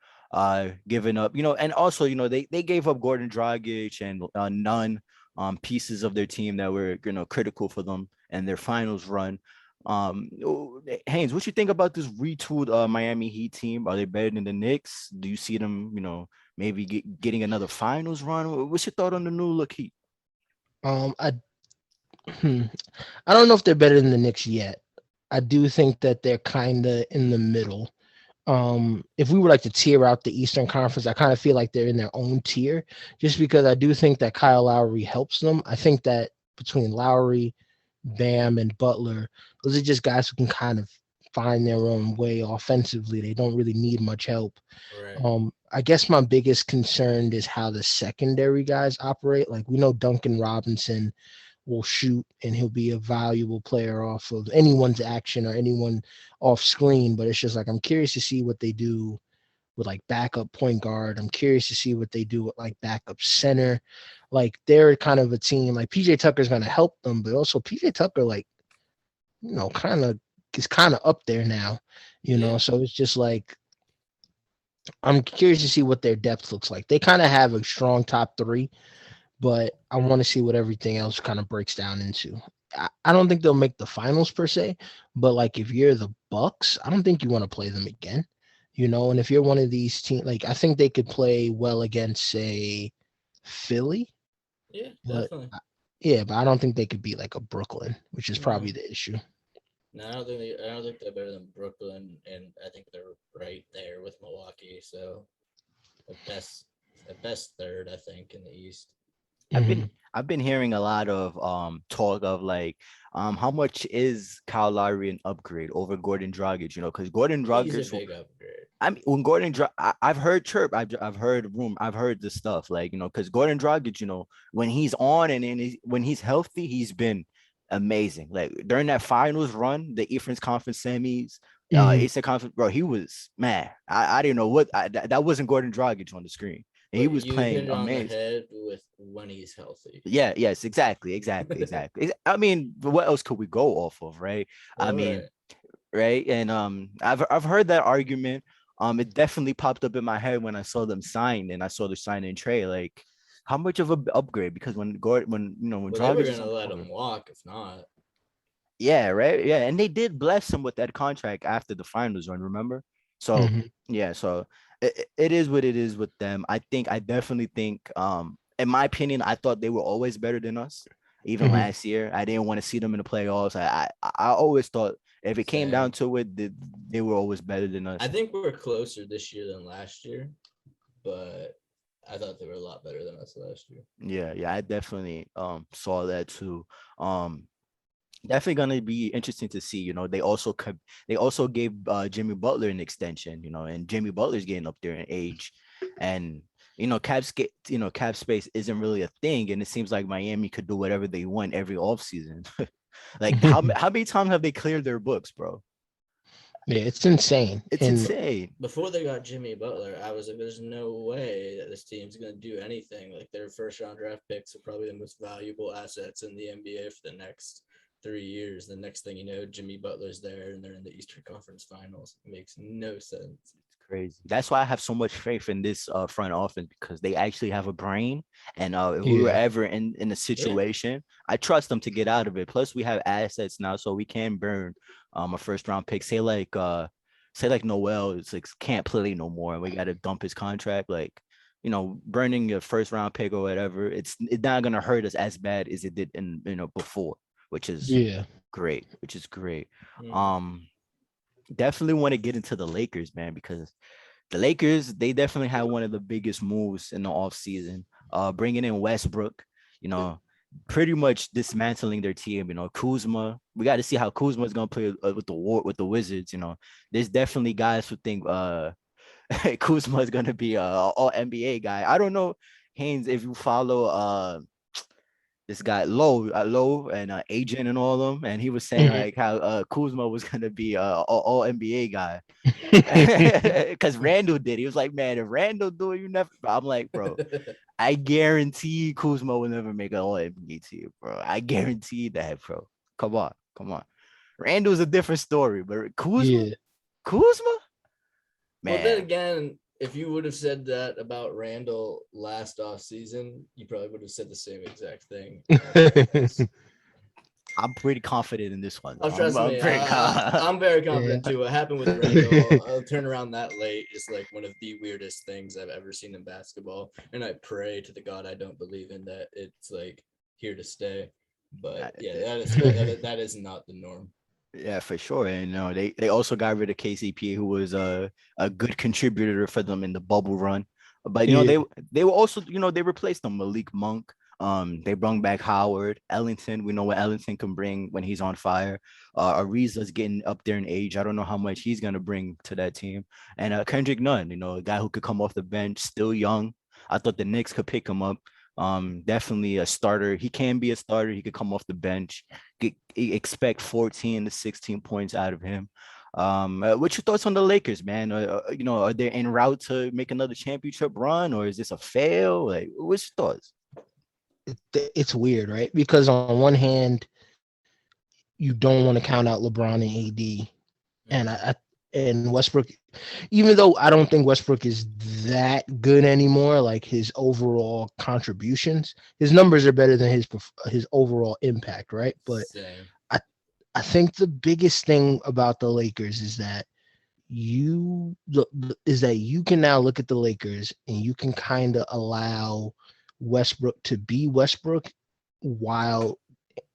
giving up, and also they gave up Gordon Dragic and Nunn, pieces of their team that were critical for them and their finals run. Haynes, what you think about this retooled Miami Heat team? Are they better than the Knicks? Do you see them, maybe getting another finals run? What's your thought on the new look Heat? I I don't know if they're better than the Knicks yet. I do think that they're kind of in the middle. If we were like to tier out the Eastern Conference, I kind of feel like they're in their own tier, just because I do think that Kyle Lowry helps them. I think that between Lowry, Bam, and Butler, those are just guys who can kind of find their own way offensively. They don't really need much help. Right. I guess my biggest concern is how the secondary guys operate. Like we know Duncan Robinson will shoot and he'll be a valuable player off of anyone's action or anyone off screen. But it's just like I'm curious to see what they do with like backup point guard. I'm curious to see what they do with like backup center. Like they're kind of a team like PJ Tucker's gonna help them, but also PJ Tucker, like, kind of is kind of up there now, Yeah. so it's just like I'm curious to see what their depth looks like. They kind of have a strong top three, but I want to see what everything else kind of breaks down into. I don't think they'll make the finals per se, but like if you're the Bucks, I don't think you want to play them again, And if you're one of these teams, like I think they could play well against, say, Philly, Yeah, but definitely. yeah, but I don't think they could beat like a Brooklyn, which is No. probably the issue. No, I don't think they're better than Brooklyn, and I think they're right there with Milwaukee. So at best third, I think, in the East. I've Mhm. been I've been hearing a lot of talk of like how much is Kyle Lowry an upgrade over Gordon Dragic? You know, because Gordon He's a Dragic, big upgrade. I mean, when I've heard chirp, I've heard room, I've heard the stuff like because Gordon Dragic, when he's on and when he's healthy, he's been amazing. Like during that finals run, the Eastern Conference semis, Mhm. Eastern Conference, bro, he was man. I didn't know that wasn't Gordon Dragic on the screen. And he But was you hit playing it on the amazing. head with when he's healthy. Yeah, yes, exactly. I mean, what else could we go off of, right? I All mean, right. right? And I've heard that argument. It definitely popped up in my head when I saw them sign and I saw the sign and trade. Like, how much of an upgrade? Because when Gordon, when Well, they were Dragic is gonna on the let court, him walk if not. yeah, right, yeah, and they did bless him with that contract after the finals run. Remember? So Mhm. yeah, so it is what it is with them. I definitely think, in my opinion, I thought they were always better than us. Even Mhm. last year, I didn't want to see them in the playoffs. I always thought if it came down Same. to it, they were always better than I us. think we're closer this year than last year, but I thought they were a lot better than us last year. Yeah, I definitely saw that too. Um, Definitely gonna be interesting to see. They also gave Jimmy Butler an extension. And Jimmy Butler's getting up there in age, and cap space isn't really a thing, and it seems like Miami could do whatever they want every offseason. Like how many times have they cleared their books, bro? Yeah, it's insane. It's And insane. Before they got Jimmy Butler, I was like, there's no way that this team's gonna do anything. Like their first round draft picks are probably the most valuable assets in the NBA for the next 3 years. The next thing you know, Jimmy Butler's there and they're in the Eastern Conference Finals. It makes no sense. Crazy. That's why I have so much faith in this front office because they actually have a brain. And if we were yeah, ever in a Yeah. situation, I trust them to get out of it. Plus, we have assets now, so we can burn a first round pick. Say like Noel is like can't play no more, and we got to dump his contract. Like, burning your first round pick or whatever, it's not gonna hurt us as bad as it did in before, which is yeah. great. Which is great. Mm. Um, Definitely want to get into the Lakers, man, because the Lakers, they definitely had one of the biggest moves in the offseason. Bringing in Westbrook, you know, pretty much dismantling their team. Kuzma. We got to see how Kuzma is gonna play with the Wizards. There's definitely guys who think Kuzma is gonna be a all NBA guy. I don't know, Haynes, if you follow this guy Low and Agent and all of them, and he was saying Mhm. like how Kuzma was gonna be all NBA guy because Randall did. He was like, man, if Randall do it, you never. I'm like, bro, I guarantee Kuzma will never make an all NBA team, bro. I guarantee that, bro. Come on. Randall's a different story, but Yeah. Kuzma, Well, then man. again, if you would have said that about Randall last off season, you probably would have said the same exact thing. I'm pretty confident in this one. Oh, Though. I'm, trust I'm me, pretty confident. I'm very Yeah. confident too. What happened with Randall, I'll turn around that late is like one of the weirdest things I've ever seen in basketball. And I pray to the God I don't believe in that it's like here to stay. But yeah, that is not the norm. Yeah, for sure. And they also got rid of KCP, who was a good contributor for them in the bubble run. But Yeah. they were also they replaced them Malik Monk. They brought back Howard Ellington. We know what Ellington can bring when he's on fire. Ariza's getting up there in age. I don't know how much he's gonna bring to that team. And Kendrick Nunn, a guy who could come off the bench, still young. I thought the Knicks could pick him up. Definitely a starter. He can be a starter. He could come off the bench. Expect 14 to 16 points out of him. What's your thoughts on the Lakers, man? Are they en route to make another championship run, or is this a fail? Like, what's your thoughts? It's weird, right? Because on one hand, you don't want to count out LeBron and AD, and and Westbrook, even though I don't think Westbrook is that good anymore, like his overall contributions, his numbers are better than his overall impact, right? But Same. I I think the biggest thing about the Lakers is that you can now look at the Lakers and you can kind of allow Westbrook to be Westbrook while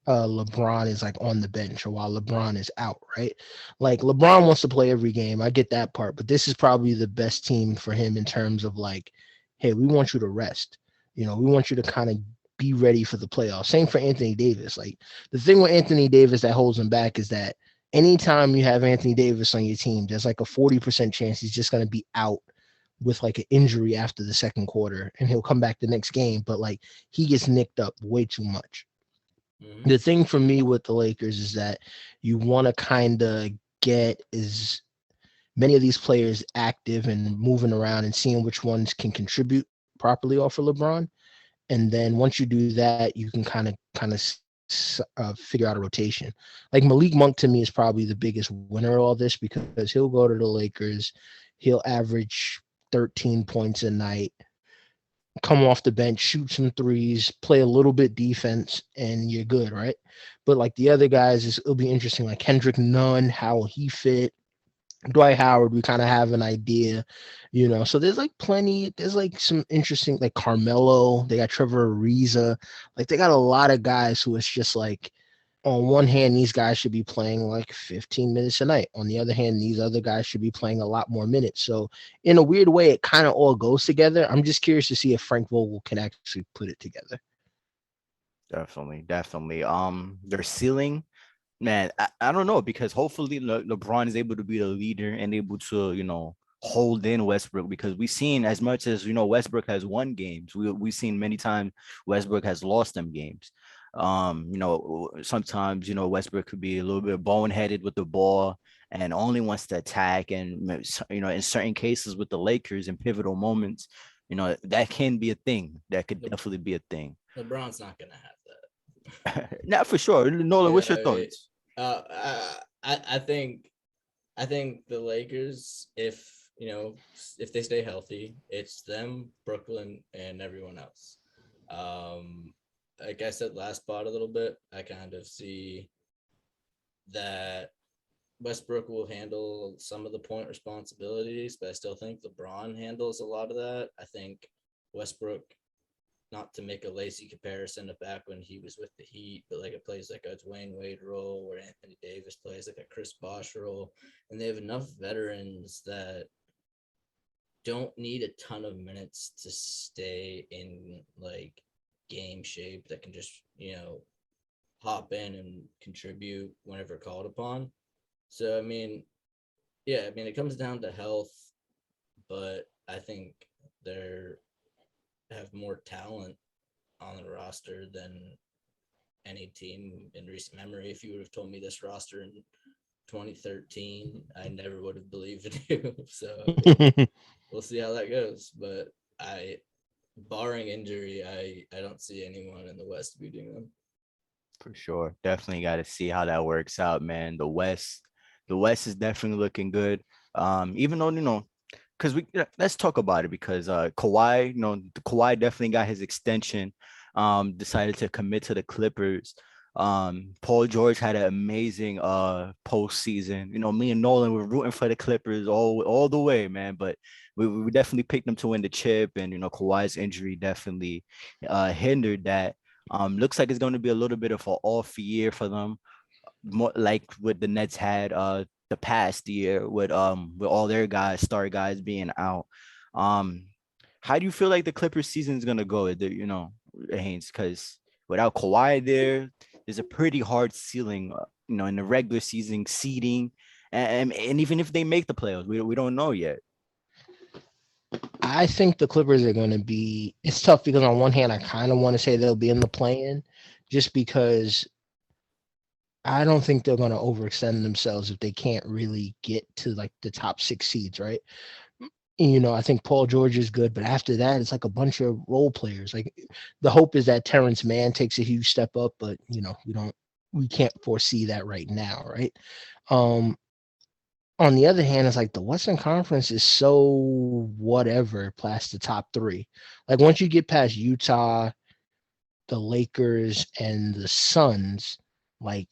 LeBron is like on the bench or while LeBron is out, right? Like LeBron wants to play every game. I get that part, but this is probably the best team for him in terms of like, hey, we want you to rest. We want you to kind of be ready for the playoffs. Same for Anthony Davis. Like the thing with Anthony Davis that holds him back is that anytime you have Anthony Davis on your team, there's like a 40% chance he's just going to be out with like an injury after the second quarter, and he'll come back the next game. But like he gets nicked up way too much. The thing for me with the Lakers is that you want to kind of get as many of these players active and moving around and seeing which ones can contribute properly off of LeBron. And then once you do that, you can kind of figure out a rotation. Like Malik Monk to me is probably the biggest winner of all this because he'll go to the Lakers, he'll average 13 points a night, come off the bench, shoot some threes, play a little bit defense, and you're good, right? But like the other guys, it'll be interesting. Like Kendrick Nunn, how will he fit? Dwight Howard, we kind of have an idea, So there's like plenty. There's like some interesting, like Carmelo. They got Trevor Ariza. Like they got a lot of guys who it's just like, on one hand, these guys should be playing like 15 minutes a night. On the other hand, these other guys should be playing a lot more minutes. So in a weird way, it kind of all goes together. I'm just curious to see if Frank Vogel can actually put it together. Definitely. Their ceiling, man, I don't know, because hopefully LeBron is able to be the leader and able to, hold in Westbrook, because we've seen, as much as, Westbrook has won games, we've seen many times Westbrook has lost them games. Sometimes, Westbrook could be a little bit boneheaded with the ball and only wants to attack. And, in certain cases with the Lakers in pivotal moments, that can be a thing. That could definitely be a thing. LeBron's not going to have that. Not for sure. Nolan, what's your thoughts? I think the Lakers, if they stay healthy, it's them, Brooklyn, and everyone else. Like I said last spot a little bit, I kind of see that Westbrook will handle some of the point responsibilities, but I still think LeBron handles a lot of that. I think Westbrook, not to make a lazy comparison of back when he was with the Heat, but like it plays like a Dwayne Wade role where Anthony Davis plays like a Chris Bosh role, and they have enough veterans that don't need a ton of minutes to stay in like game shape, that can just hop in and contribute whenever called upon. So it comes down to health, but I think they have more talent on the roster than any team in recent memory. If you would have told me this roster in 2013, I never would have believed you. So we'll see how that goes, but barring injury, I don't see anyone in the West beating them. For sure. Definitely got to see how that works out, man. The West is definitely looking good. Even though, because let's talk about it, because Kawhi, Kawhi definitely got his extension, decided to commit to the Clippers. Paul George had an amazing postseason. Me and Nolan were rooting for the Clippers all the way, man. But we definitely picked them to win the chip, and Kawhi's injury definitely hindered that. Looks like it's going to be a little bit of an off year for them, more like what the Nets had the past year with all their star guys being out. How do you feel like the Clippers season is gonna go? Haynes, because without Kawhi there's a pretty hard ceiling, in the regular season seeding, and even if they make the playoffs, we don't know yet. I think the Clippers are going to be. It's tough because on one hand, I kind of want to say they'll be in the play-in, just because I don't think they're going to overextend themselves if they can't really get to like the top 6 seeds, right? I think Paul George is good, but after that, it's like a bunch of role players. Like the hope is that Terrence Mann takes a huge step up, but we can't foresee that right now, right? On the other hand, it's like the Western Conference is so whatever past the top 3. Like once you get past Utah, the Lakers, and the Suns, like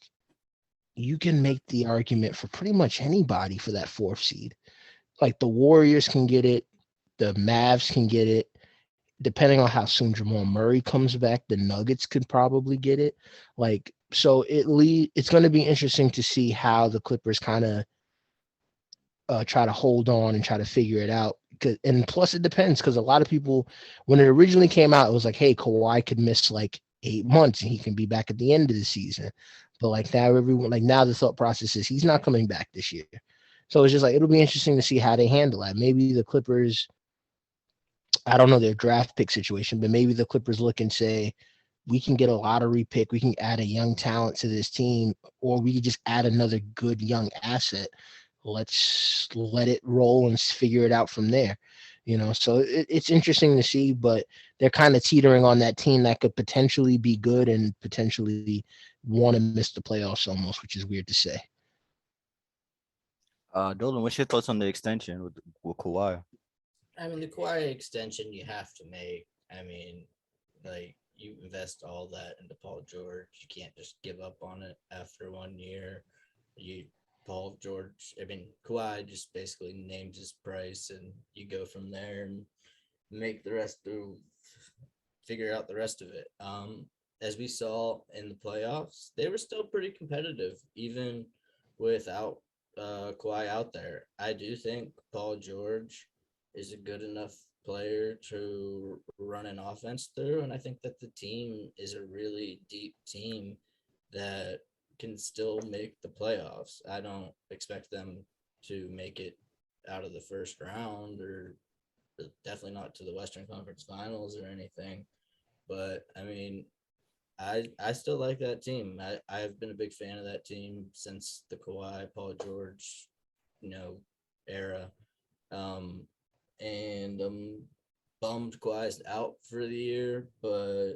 you can make the argument for pretty much anybody for that 4th seed. Like the Warriors can get it, the Mavs can get it. Depending on how soon Jamal Murray comes back, the Nuggets could probably get it. Like so, it's going to be interesting to see how the Clippers kind of try to hold on and try to figure it out, And plus it depends, because a lot of people, when it originally came out, it was like, hey, Kawhi could miss like 8 months and he can be back at the end of the season. But like now everyone, like now the thought process is he's not coming back this year. So it's just like, it'll be interesting to see how they handle that. Maybe the Clippers, I don't know their draft pick situation, but maybe the Clippers look and say, we can get a lottery pick, we can add a young talent to this team, or we could just add another good young asset. Let's let it roll and figure it out from there. So it's interesting to see, but they're kind of teetering on that team that could potentially be good and potentially want to miss the playoffs almost, which is weird to say. Dolan, what's your thoughts on the extension with Kawhi? I mean, the Kawhi extension you have to make. I mean, like, you invest all that into Paul George. You can't just give up on it after 1 year. Kawhi just basically names his price, and you go from there and make the rest figure out the rest of it. As we saw in the playoffs, they were still pretty competitive, even without Kawhi out there. I do think Paul George is a good enough player to run an offense through, and I think that the team is a really deep team that can still make the playoffs. I don't expect them to make it out of the first round, or definitely not to the Western Conference Finals or anything. But I mean, I still like that team. I've been a big fan of that team since the Kawhi, Paul George, era. And I'm bummed Kawhi's out for the year, but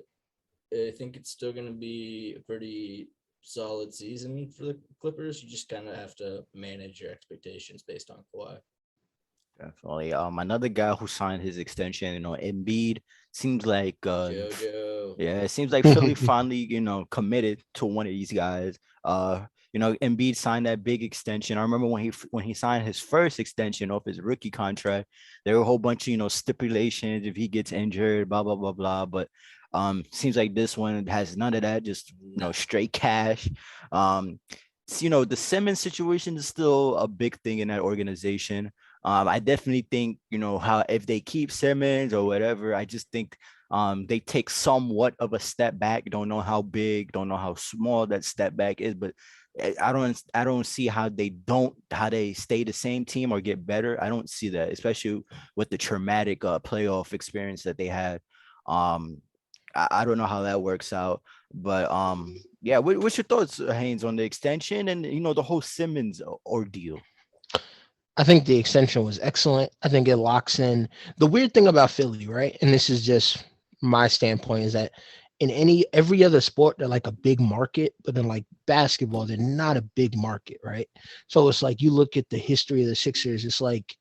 I think it's still going to be a pretty solid season for the Clippers. You just kind of have to manage your expectations based on Kawhi. Definitely. Another guy who signed his extension, Embiid, seems like JoJo. yeah, it seems like Philly finally, committed to one of these guys. Embiid signed that big extension. I remember when he signed his first extension off his rookie contract, there were a whole bunch of stipulations if he gets injured, blah blah blah blah. But seems like this one has none of that, just straight cash. The Simmons situation is still a big thing in that organization. I definitely think, how if they keep Simmons or whatever, I just think they take somewhat of a step back. Don't know how big, don't know how small that step back is, but I don't see how they stay the same team or get better. I don't see that, especially with the traumatic playoff experience that they had. I don't know how that works out, but yeah. What's your thoughts, Haynes, on the extension and the whole Simmons ordeal? I think the extension was excellent. I think it locks in. The weird thing about Philly, right? And this is just my standpoint, is that in every other sport, they're like a big market, but then like basketball, they're not a big market, right? So it's like you look at the history of the Sixers, it's like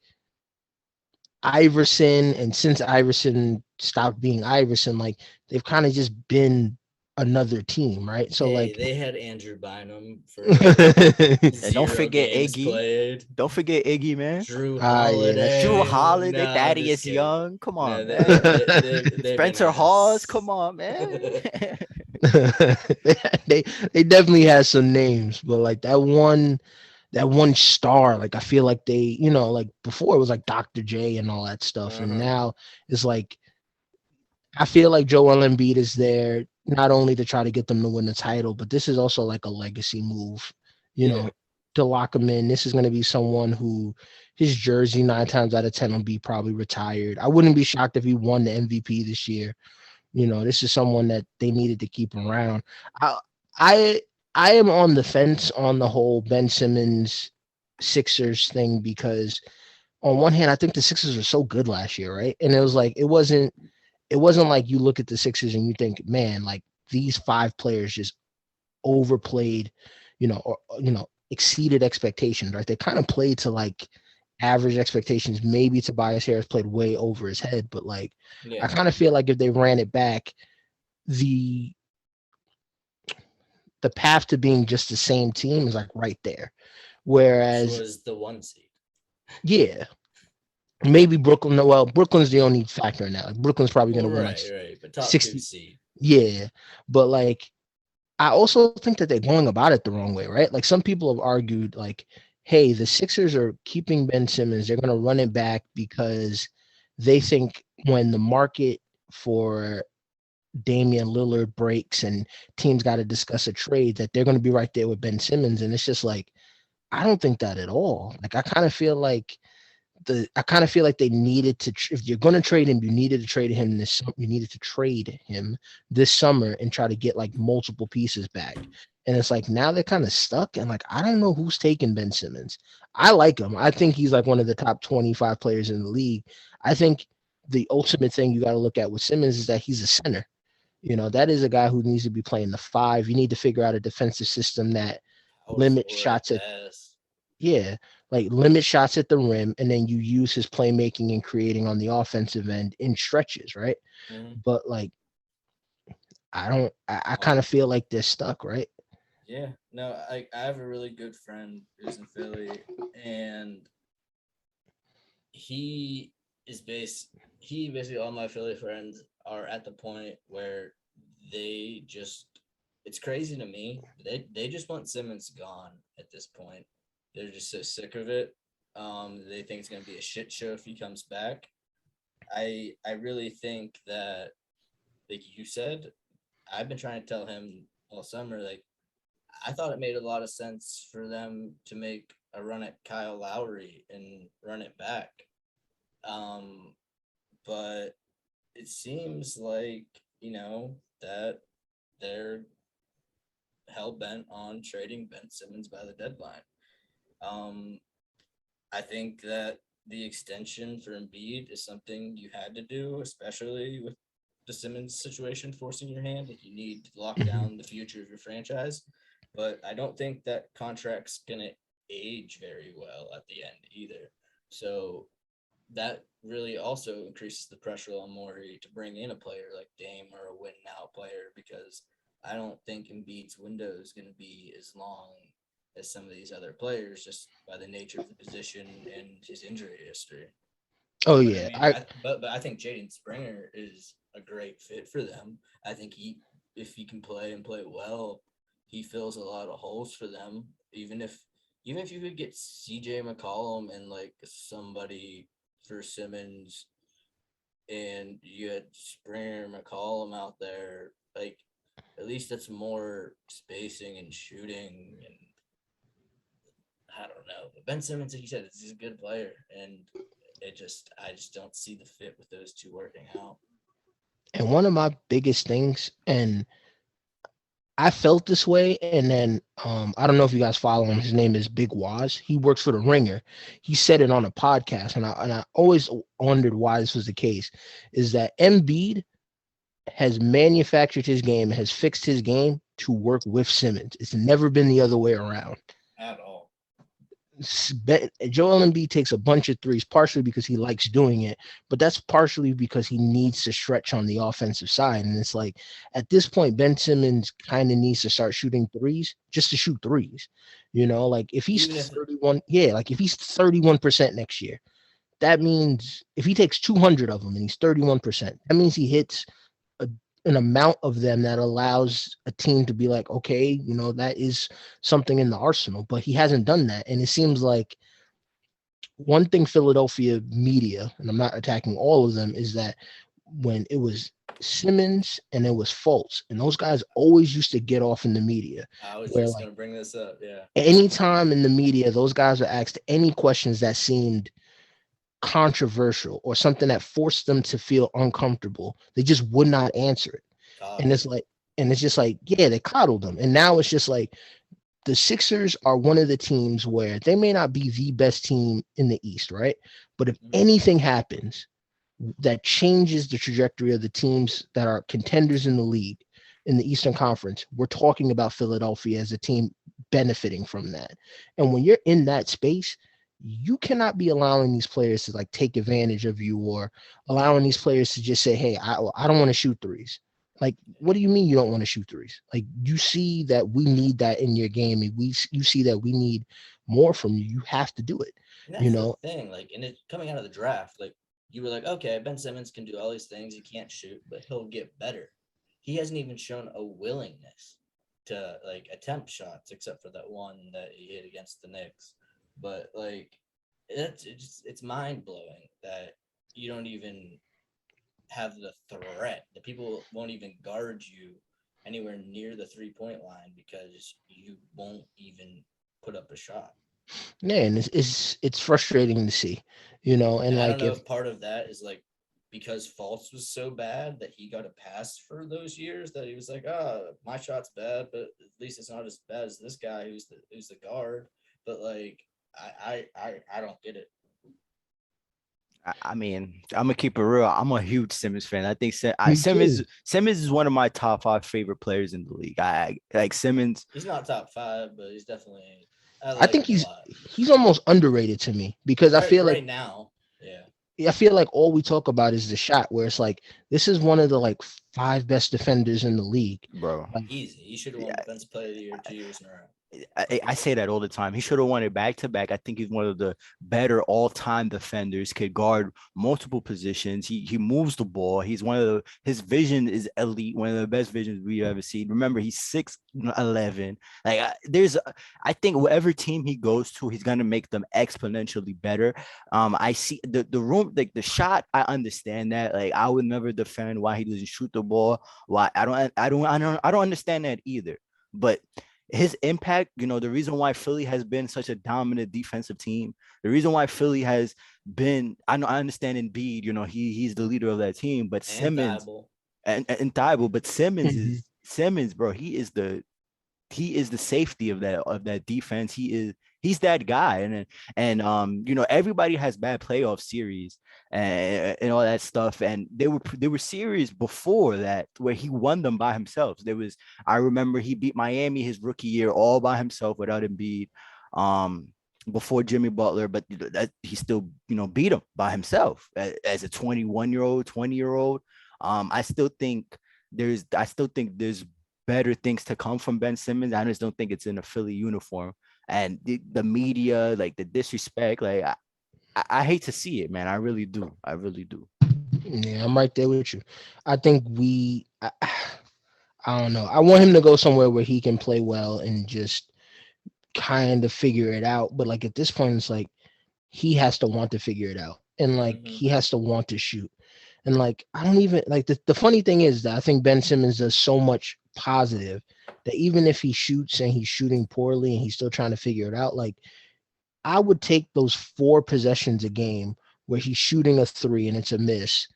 Iverson, and since Iverson stopped being Iverson, like they've kind of just been another team, right? So they had Andrew Bynum for and don't forget Iggy. Played. Don't forget Iggy, man. Drew Holiday. Drew Holiday, Thaddeus Young. Come on, man. Spencer Hawes. Come on, man. they definitely had some names, but like that one star, like I feel like they, like before it was like Dr. J and all that stuff, and now it's like I feel like Joel Embiid is there not only to try to get them to win the title, but this is also like a legacy move, to lock him in. This is going to be someone who his jersey 9 times out of 10 will be probably retired. I wouldn't be shocked if he won the MVP this year. This is someone that they needed to keep around. I am on the fence on the whole Ben Simmons Sixers thing, because on one hand, I think the Sixers were so good last year, right? And it was like it wasn't like you look at the Sixers and you think, man, like these 5 players just overplayed, or exceeded expectations, right? They kind of played to like average expectations. Maybe Tobias Harris played way over his head, but like I kind of feel like if they ran it back, the path to being just the same team is like right there. Whereas which was the 1 seed. Yeah. Maybe Brooklyn. No, well, Brooklyn's the only factor in that. Like Brooklyn's probably going to win like but top 60 2 seed. Yeah, but like I also think that they're going about it the wrong way, right? Like some people have argued, like hey, the Sixers are keeping Ben Simmons. They're going to run it back because they think when the market for Damian Lillard breaks and teams got to discuss a trade that they're going to be right there with Ben Simmons. And it's just like, I don't think that at all. Like, I kind of feel like they needed to, if you're going to trade him, you needed to trade him this summer and try to get like multiple pieces back. And it's like now they're kind of stuck. And like, I don't know who's taking Ben Simmons. I like him. I think he's like one of the top 25 players in the league. I think the ultimate thing you got to look at with Simmons is that he's a center. That is a guy who needs to be playing the five. You need to figure out a defensive system that Power limits forward shots at at, best. yeah, like limit shots at the rim, and then you use his playmaking and creating on the offensive end in stretches, right? Mhm. But like, I kind of feel like they're stuck, right? Yeah, no, I have a really good friend who's in Philly, and he basically all my Philly friends are at the point where they just it's crazy to me. They just want Simmons gone at this point. They're just so sick of it. They think it's gonna be a shit show if he comes back. I really think that, like you said, I've been trying to tell him all summer, like I thought it made a lot of sense for them to make a run at Kyle Lowry and run it back. Um, but it seems like, that they're hell bent on trading Ben Simmons by the deadline. Um, I think that the extension for Embiid is something you had to do, especially with the Simmons situation forcing your hand. Like you need to lock Mhm. down the future of your franchise. But I don't think that contract's gonna age very well at the end either. So that really also increases the pressure on Morey to bring in a player like Dame or a win now player, because I don't think Embiid's window is going to be as long as some of these other players just by the nature of the position and his injury history. Oh But I yeah, mean, but I think Jaden Springer is a great fit for them. I think if he can play and play well, he fills a lot of holes for them. Even if you could get CJ McCollum and like somebody for Simmons, and you had Springer, McCollum out there, like at least that's more spacing and shooting. And I don't know. But Ben Simmons, like you said, he's a good player, and I just don't see the fit with those two working out. and one of my biggest things, and I felt this way, and then I don't know if you guys follow him. His name is Big Waz. He works for the Ringer. He said it on a podcast, and I always wondered why this was the case. Is that Embiid has manufactured his game, has fixed his game to work with Simmons. It's never been the other way around. At all. Joel Embiid takes a bunch of threes, partially because he likes doing it, but that's partially because he needs to stretch on the offensive side. And it's like at this point, Ben Simmons kind of needs to start shooting threes just to shoot threes. Like if he's Even if 31, yeah, like if he's 31% next year, that means if he takes 200 of them and he's 31%, that means he hits a, an amount of them that allows a team to be like, okay, that is something in the arsenal. But he hasn't done that. And it seems like one thing Philadelphia media, and I'm not attacking all of them, is that when it was Simmons and it was Fultz, and those guys always used to get off in the media, I was where just like gonna bring this up, yeah. anytime in the media, those guys were asked any questions that seemed controversial or something that forced them to feel uncomfortable, they just would not answer it. And it's Coddled. like, and it's just like, yeah, they coddled them. And now it's just like the Sixers are one of the teams where they may not be the best team in the East, right? But if Mhm. anything happens that changes the trajectory of the teams that are contenders in the league in the Eastern Conference, we're talking about Philadelphia as a team benefiting from that. And when you're in that space, you cannot be allowing these players to like take advantage of you or allowing these players to just say, hey, I don't want to shoot threes. Like, what do you mean you don't want to shoot threes? Like, you see that we need that in your game. And you see that we need more from you. You have to do it, And you that's the know? thing, like, and it coming out of the draft, like you were like, okay, Ben Simmons can do all these things. He can't shoot, but he'll get better. He hasn't even shown a willingness to like attempt shots, except for that one that he hit against the Knicks. but like it's mind blowing that you don't even have the threat. The people won't even guard you anywhere near the 3-point line because you won't even put up a shot. Yeah, and it's frustrating to see, and And I don't like know if if part of that is like because Fultz was so bad that he got a pass for those years that he was like, my shot's bad, but at least it's not as bad as this guy who's the guard. But like, I don't get it. I mean, I'm gonna keep it real. I'm a huge Simmons fan. I think me Simmons too. Simmons is one of my top 5 favorite players in the league. I like Simmons. He's not top 5, but he's definitely. I I like think him a lot. he's almost underrated to me because Right now, yeah. I feel like all we talk about is the shot, where it's like this is one of the like 5 best defenders in the league. Bro. Like, Easy. He should have won Defensive Player of the Year 2 years in a row. I say that all the time. He should have won it back to back. I think he's one of the better all-time defenders. Could guard multiple positions. He moves the ball. He's one of his vision is elite. One of the best visions we've ever seen. Remember, he's 6'11". Like I think whatever team he goes to, he's gonna make them exponentially better. I see the room, like the shot. I understand that. Like I would never defend why he doesn't shoot the ball. Why I don't understand that either. But his impact, the reason why Philly has been such a dominant defensive team, the reason why Philly has been, I understand Embiid, he's the leader of that team, but And Simmons Thibault. and Thibault, but mhm. Simmons, bro, he is the safety of that defense. He's that guy. And everybody has bad playoff series and all that stuff. And there were series before that where he won them by himself. I remember he beat Miami his rookie year all by himself without Embiid. Before Jimmy Butler, but that he still beat him by himself as a 21-year-old, 20-year-old. I still think there's better things to come from Ben Simmons. I just don't think it's in a Philly uniform. And the media, like the disrespect, like I hate to see it, man. I really do. I really do. Yeah, I'm right there with you. I think I don't know. I want him to go somewhere where he can play well and just kind of figure it out. But like at this point, it's like he has to want to figure it out, and like Mm-hmm. he has to want to shoot. And like I don't even like the funny thing is that I think Ben Simmons does so much positive that even if he shoots and he's shooting poorly and he's still trying to figure it out, like I would take those 4 possessions a game where he's shooting a 3 and it's a miss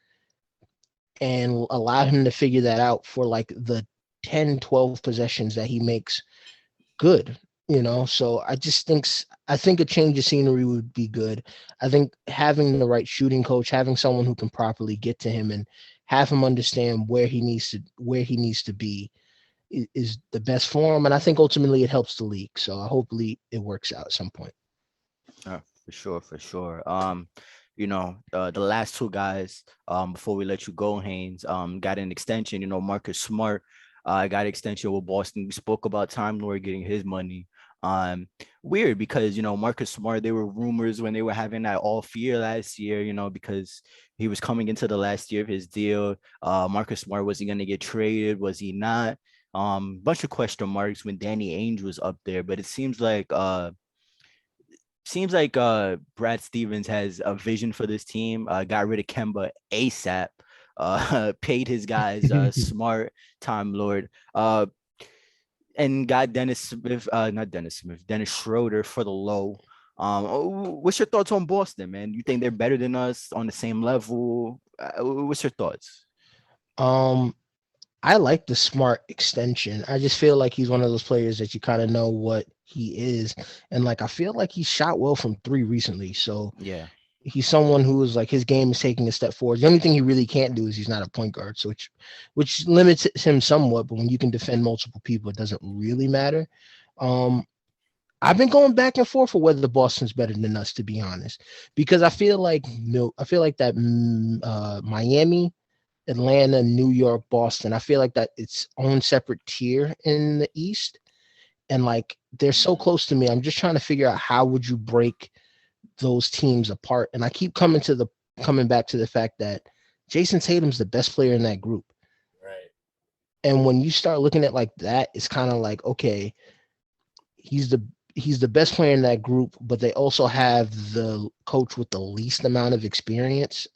and allow him to figure that out for like the 10, 12 possessions that he makes good, So I think a change of scenery would be good. I think having the right shooting coach, having someone who can properly get to him and have him understand where he needs to be is the best for him. And I think ultimately it helps the league. So hopefully it works out at some point. For sure, for sure. The last 2 guys, before we let you go, Haynes, got an extension. Marcus Smart, got an extension with Boston. We spoke about Time Lord getting his money. Weird because Marcus Smart, there were rumors when they were having that off year last year, because he was coming into the last year of his deal. Marcus Smart, was he going to get traded? Was he not? Bunch of question marks when Danny Ainge was up there, but it seems like Brad Stevens has a vision for this team. Got rid of Kemba ASAP. Paid his guys Smart, Time Lord, and got Dennis Schroeder for the low. What's your thoughts on Boston, man? You think they're better than us on the same level? What's your thoughts? Um, I like the Smart extension. I just feel like he's one of those players that you kind of know what he is. And like I feel like he shot well from 3 recently. So Yeah. he's someone who is like his game is taking a step forward. The only thing he really can't do is he's not a point guard, so which limits him somewhat. But when you can defend multiple people, it doesn't really matter. I've been going back and forth for whether Boston's better than us, to be honest, because I feel like that Miami, Atlanta, New York, Boston. I feel like that it's own separate tier in the East, and like they're so close to me. I'm just trying to figure out how would you break those teams apart. And I keep coming back to the fact that Jason Tatum's the best player in that group. Right. And when you start looking at like that, it's kind of like, okay, he's the he's the best player in that group, but they also have the coach with the least amount of experience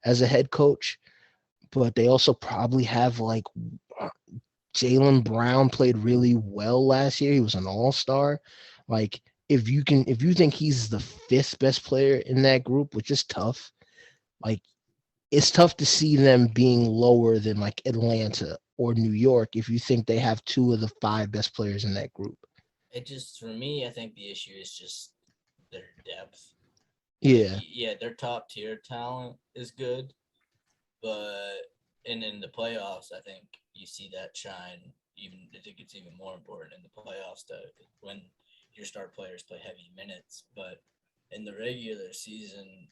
as a head coach. But they also probably have like Jaylen Brown played really well last year. He was an all-star. Like if you think he's the fifth best player in that group, which is tough, like it's tough to see them being lower than like Atlanta or New York if you think they have two of the five best players in that group. It just, for me, I think the issue is just their depth. Yeah. Yeah, their top tier talent is good, but and in the playoffs, I think you see that shine. Even I think it's even more important in the playoffs to when your star players play heavy minutes. But in the regular season,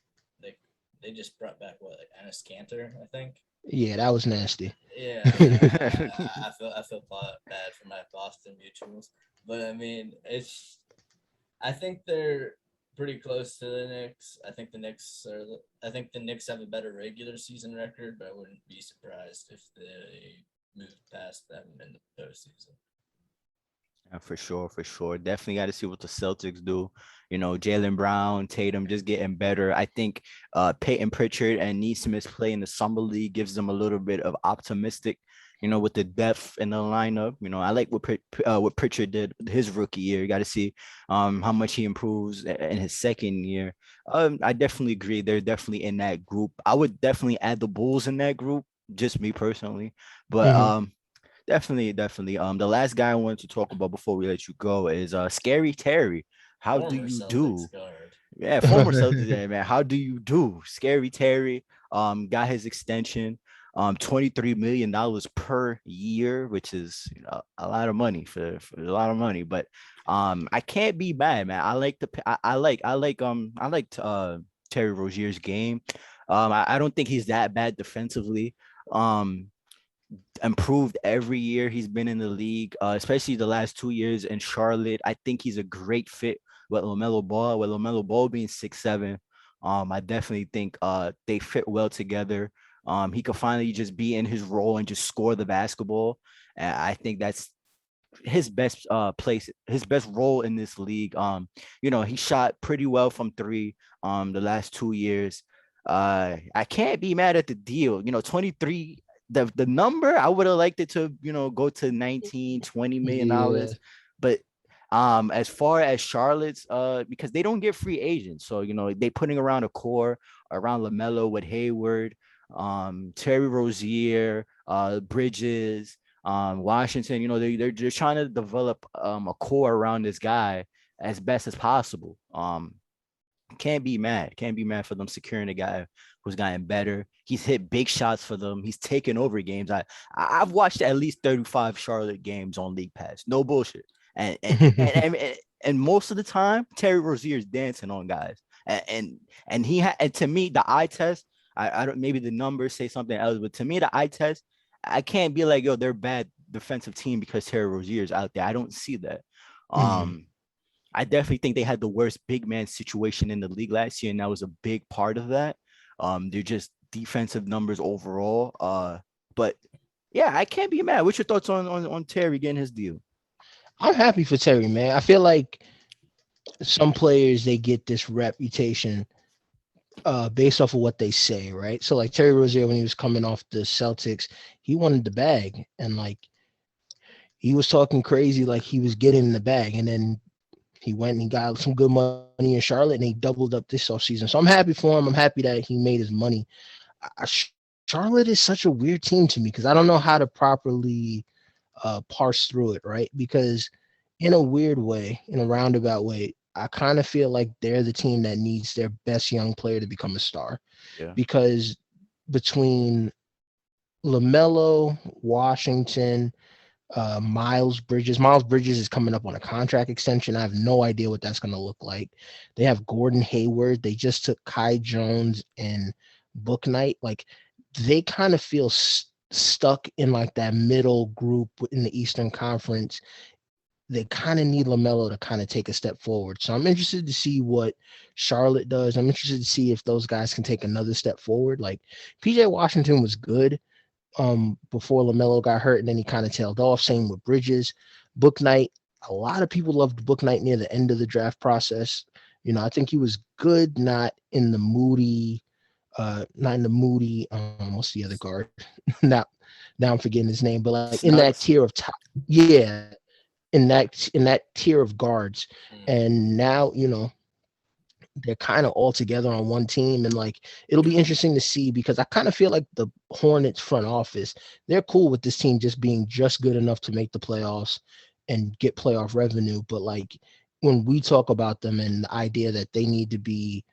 they just brought back what, like Enes Kanter, I think. Yeah, that was nasty. Yeah, I feel bad for my Boston Mutuals, but I mean it's. I think they're pretty close to the Knicks. I think the Knicks have a better regular season record, but I wouldn't be surprised if they moved past them in the postseason. Yeah, for sure, for sure. Definitely got to see what the Celtics do. Jalen Brown, Tatum just getting better. I think Peyton Pritchard and Neesmith's play in the summer league gives them a little bit of optimistic, with the depth in the lineup. I like what Pritchard did his rookie year. You got to see how much he improves in his second year. I definitely agree. They're definitely in that group. I would definitely add the Bulls in that group, just me personally. But Mhm. definitely, definitely. The last guy I wanted to talk about before we let you go is Scary Terry. How do Former you Celtics do? guard. Yeah, former Celtics, yeah, man. How do you do? Scary Terry got his extension, $23 million per year, which is a lot of money for a lot of money. But I can't be mad, man. I like the I liked Terry Rozier's game. I don't think he's that bad defensively. Um, Improved every year he's been in the league, especially the last 2 years in Charlotte. I think he's a great fit with LaMelo Ball. With LaMelo Ball being 6'7", I definitely think they fit well together. He could finally just be in his role and just score the basketball. And I think that's his best place, his best role in this league. He shot pretty well from three the last 2 years. I can't be mad at the deal. 23, the number I would have liked it to, go to 19, $20 million. Yeah. But as far as Charlotte's, because they don't get free agents. So, they putting around a core around LaMelo with Hayward, Terry Rozier, Bridges, Washington. They're trying to develop a core around this guy as best as possible. Can't be mad. Can't be mad for them securing a guy who's gotten better. He's hit big shots for them. He's taken over games. I've watched at least 35 Charlotte games on League Pass. No bullshit. And most of the time, Terry Rozier is dancing on guys. And to me, the eye test. I don't, maybe the numbers say something else, but to me, the eye test, I can't be like, yo, they're a bad defensive team because Terry Rozier is out there. I don't see that. Mhm. I definitely think they had the worst big man situation in the league last year, and that was a big part of that. They're just defensive numbers overall. But yeah, I can't be mad. What's your thoughts on Terry getting his deal? I'm happy for Terry, man. I feel like some players they get this reputation based off of what they say, right? So like Terry Rozier when he was coming off the Celtics, he wanted the bag and like he was talking crazy like he was getting the bag and then he went and he got some good money in Charlotte and he doubled up this offseason. So I'm happy for him. I'm happy that he made his money. Charlotte is such a weird team to me because I don't know how to properly parse through it, right? Because in a weird way, in a roundabout way, I kind of feel like they're the team that needs their best young player to become a star. Yeah. Because between LaMelo, Washington, Miles Bridges is coming up on a contract extension. I have no idea what that's going to look like. They have Gordon Hayward. They just took Kai Jones and Book Knight. Like they kind of feel stuck in like that middle group in the Eastern Conference. They kind of need LaMelo to kind of take a step forward. So I'm interested to see what Charlotte does. I'm interested to see if those guys can take another step forward. Like PJ Washington was good before LaMelo got hurt, and then he kind of tailed off. Same with Bridges. Book Knight, a lot of people loved Book Knight near the end of the draft process. I think he was good, not in the moody, what's the other guard? now now I'm forgetting his name, but like in that Snugs. tier of top, yeah, in that tier of guards. And now, they're kind of all together on one team, and like it'll be interesting to see, because I kind of feel like the Hornets front office, they're cool with this team just being just good enough to make the playoffs and get playoff revenue. But like when we talk about them and the idea that they need to be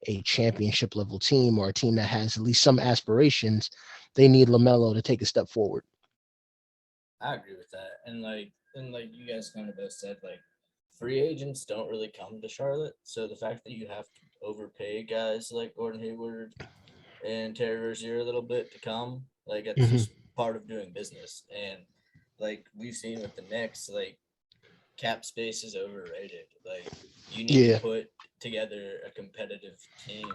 a championship level team, or a team that has at least some aspirations, they need LaMelo to take a step forward. I agree with that. And like you guys kind of both said, like free agents don't really come to Charlotte. So the fact that you have to overpay guys like Gordon Hayward and Terry Rozier a little bit to come, like it's just part of doing business. And like we've seen with the Knicks, like cap space is overrated. Like you need Yeah. to put together a competitive team,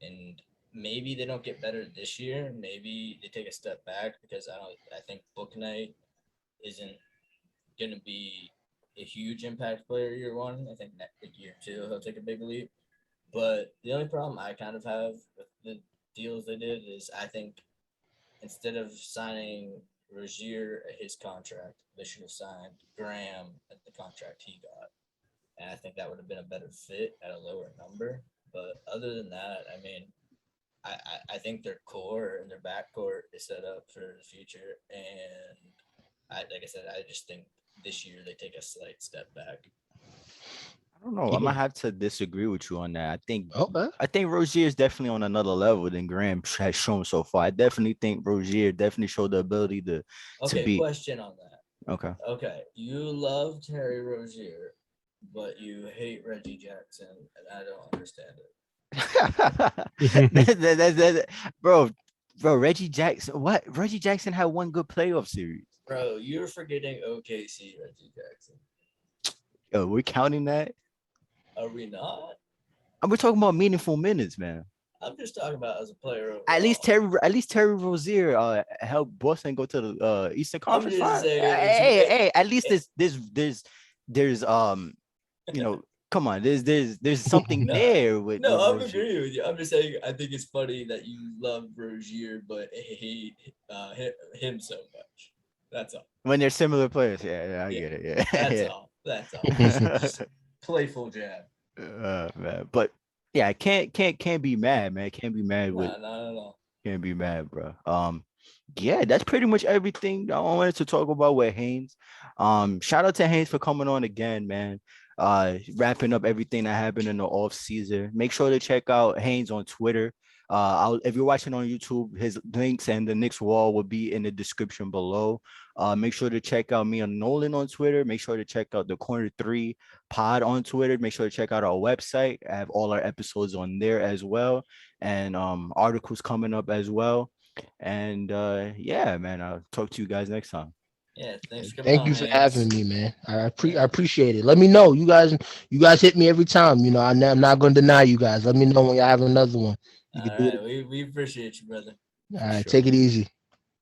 and maybe they don't get better this year. Maybe they take a step back, because I think Book Knight isn't going to be a huge impact player year one. I think year two he'll take a big leap. But the only problem I kind of have with the deals they did is, I think instead of signing Rozier at his contract, they should have signed Graham at the contract he got. And I think that would have been a better fit at a lower number. But other than that, I mean, I think their core and their backcourt is set up for the future. And like I said, I just think this year they take a slight step back. I don't know. I might have to disagree with you on that. Okay. I think Rozier is definitely on another level than Graham has shown so far. I definitely think Rozier definitely showed the ability to be. Question on that. Okay. Okay, you love Terry Rozier, but you hate Reggie Jackson, and I don't understand it. Bro, Reggie Jackson. What? Reggie Jackson had one good playoff series. Bro, you're forgetting OKC Reggie Jackson. Yo, we're counting that? Are we not? We're talking about meaningful minutes, man. I'm just talking about as a player overall. At least Terry Rozier helped Boston go to the Eastern Conference Finals. Hey, at least there's come on, there's something there with. No, I'm Rozier. agreeing with you. I'm just saying I think it's funny that you love Rozier but hate him so much. That's all. When they're similar players, I get it. Yeah, That's all. Just playful jab. Man, but yeah, can't be mad, man. Can't be mad with. Not at all. Can't be mad, bro. Yeah, that's pretty much everything I wanted to talk about with Haynes. Shout out to Haynes for coming on again, man. Wrapping up everything that happened in the off season. Make sure to check out Haynes on Twitter. If you're watching on YouTube, his links and the Knicks wall will be in the description below. Make sure to check out me and Nolan on Twitter. Make sure to check out the Corner 3 pod on Twitter. Make sure to check out our website. I have all our episodes on there as well, and articles coming up as well. And yeah, man, I'll talk to you guys next time. Yeah, thanks. Thank you for having me, man. I appreciate it. Let me know. You guys hit me every time. I'm not going to deny you guys. Let me know when you have another one. All right, we appreciate you, brother. All right, take it easy.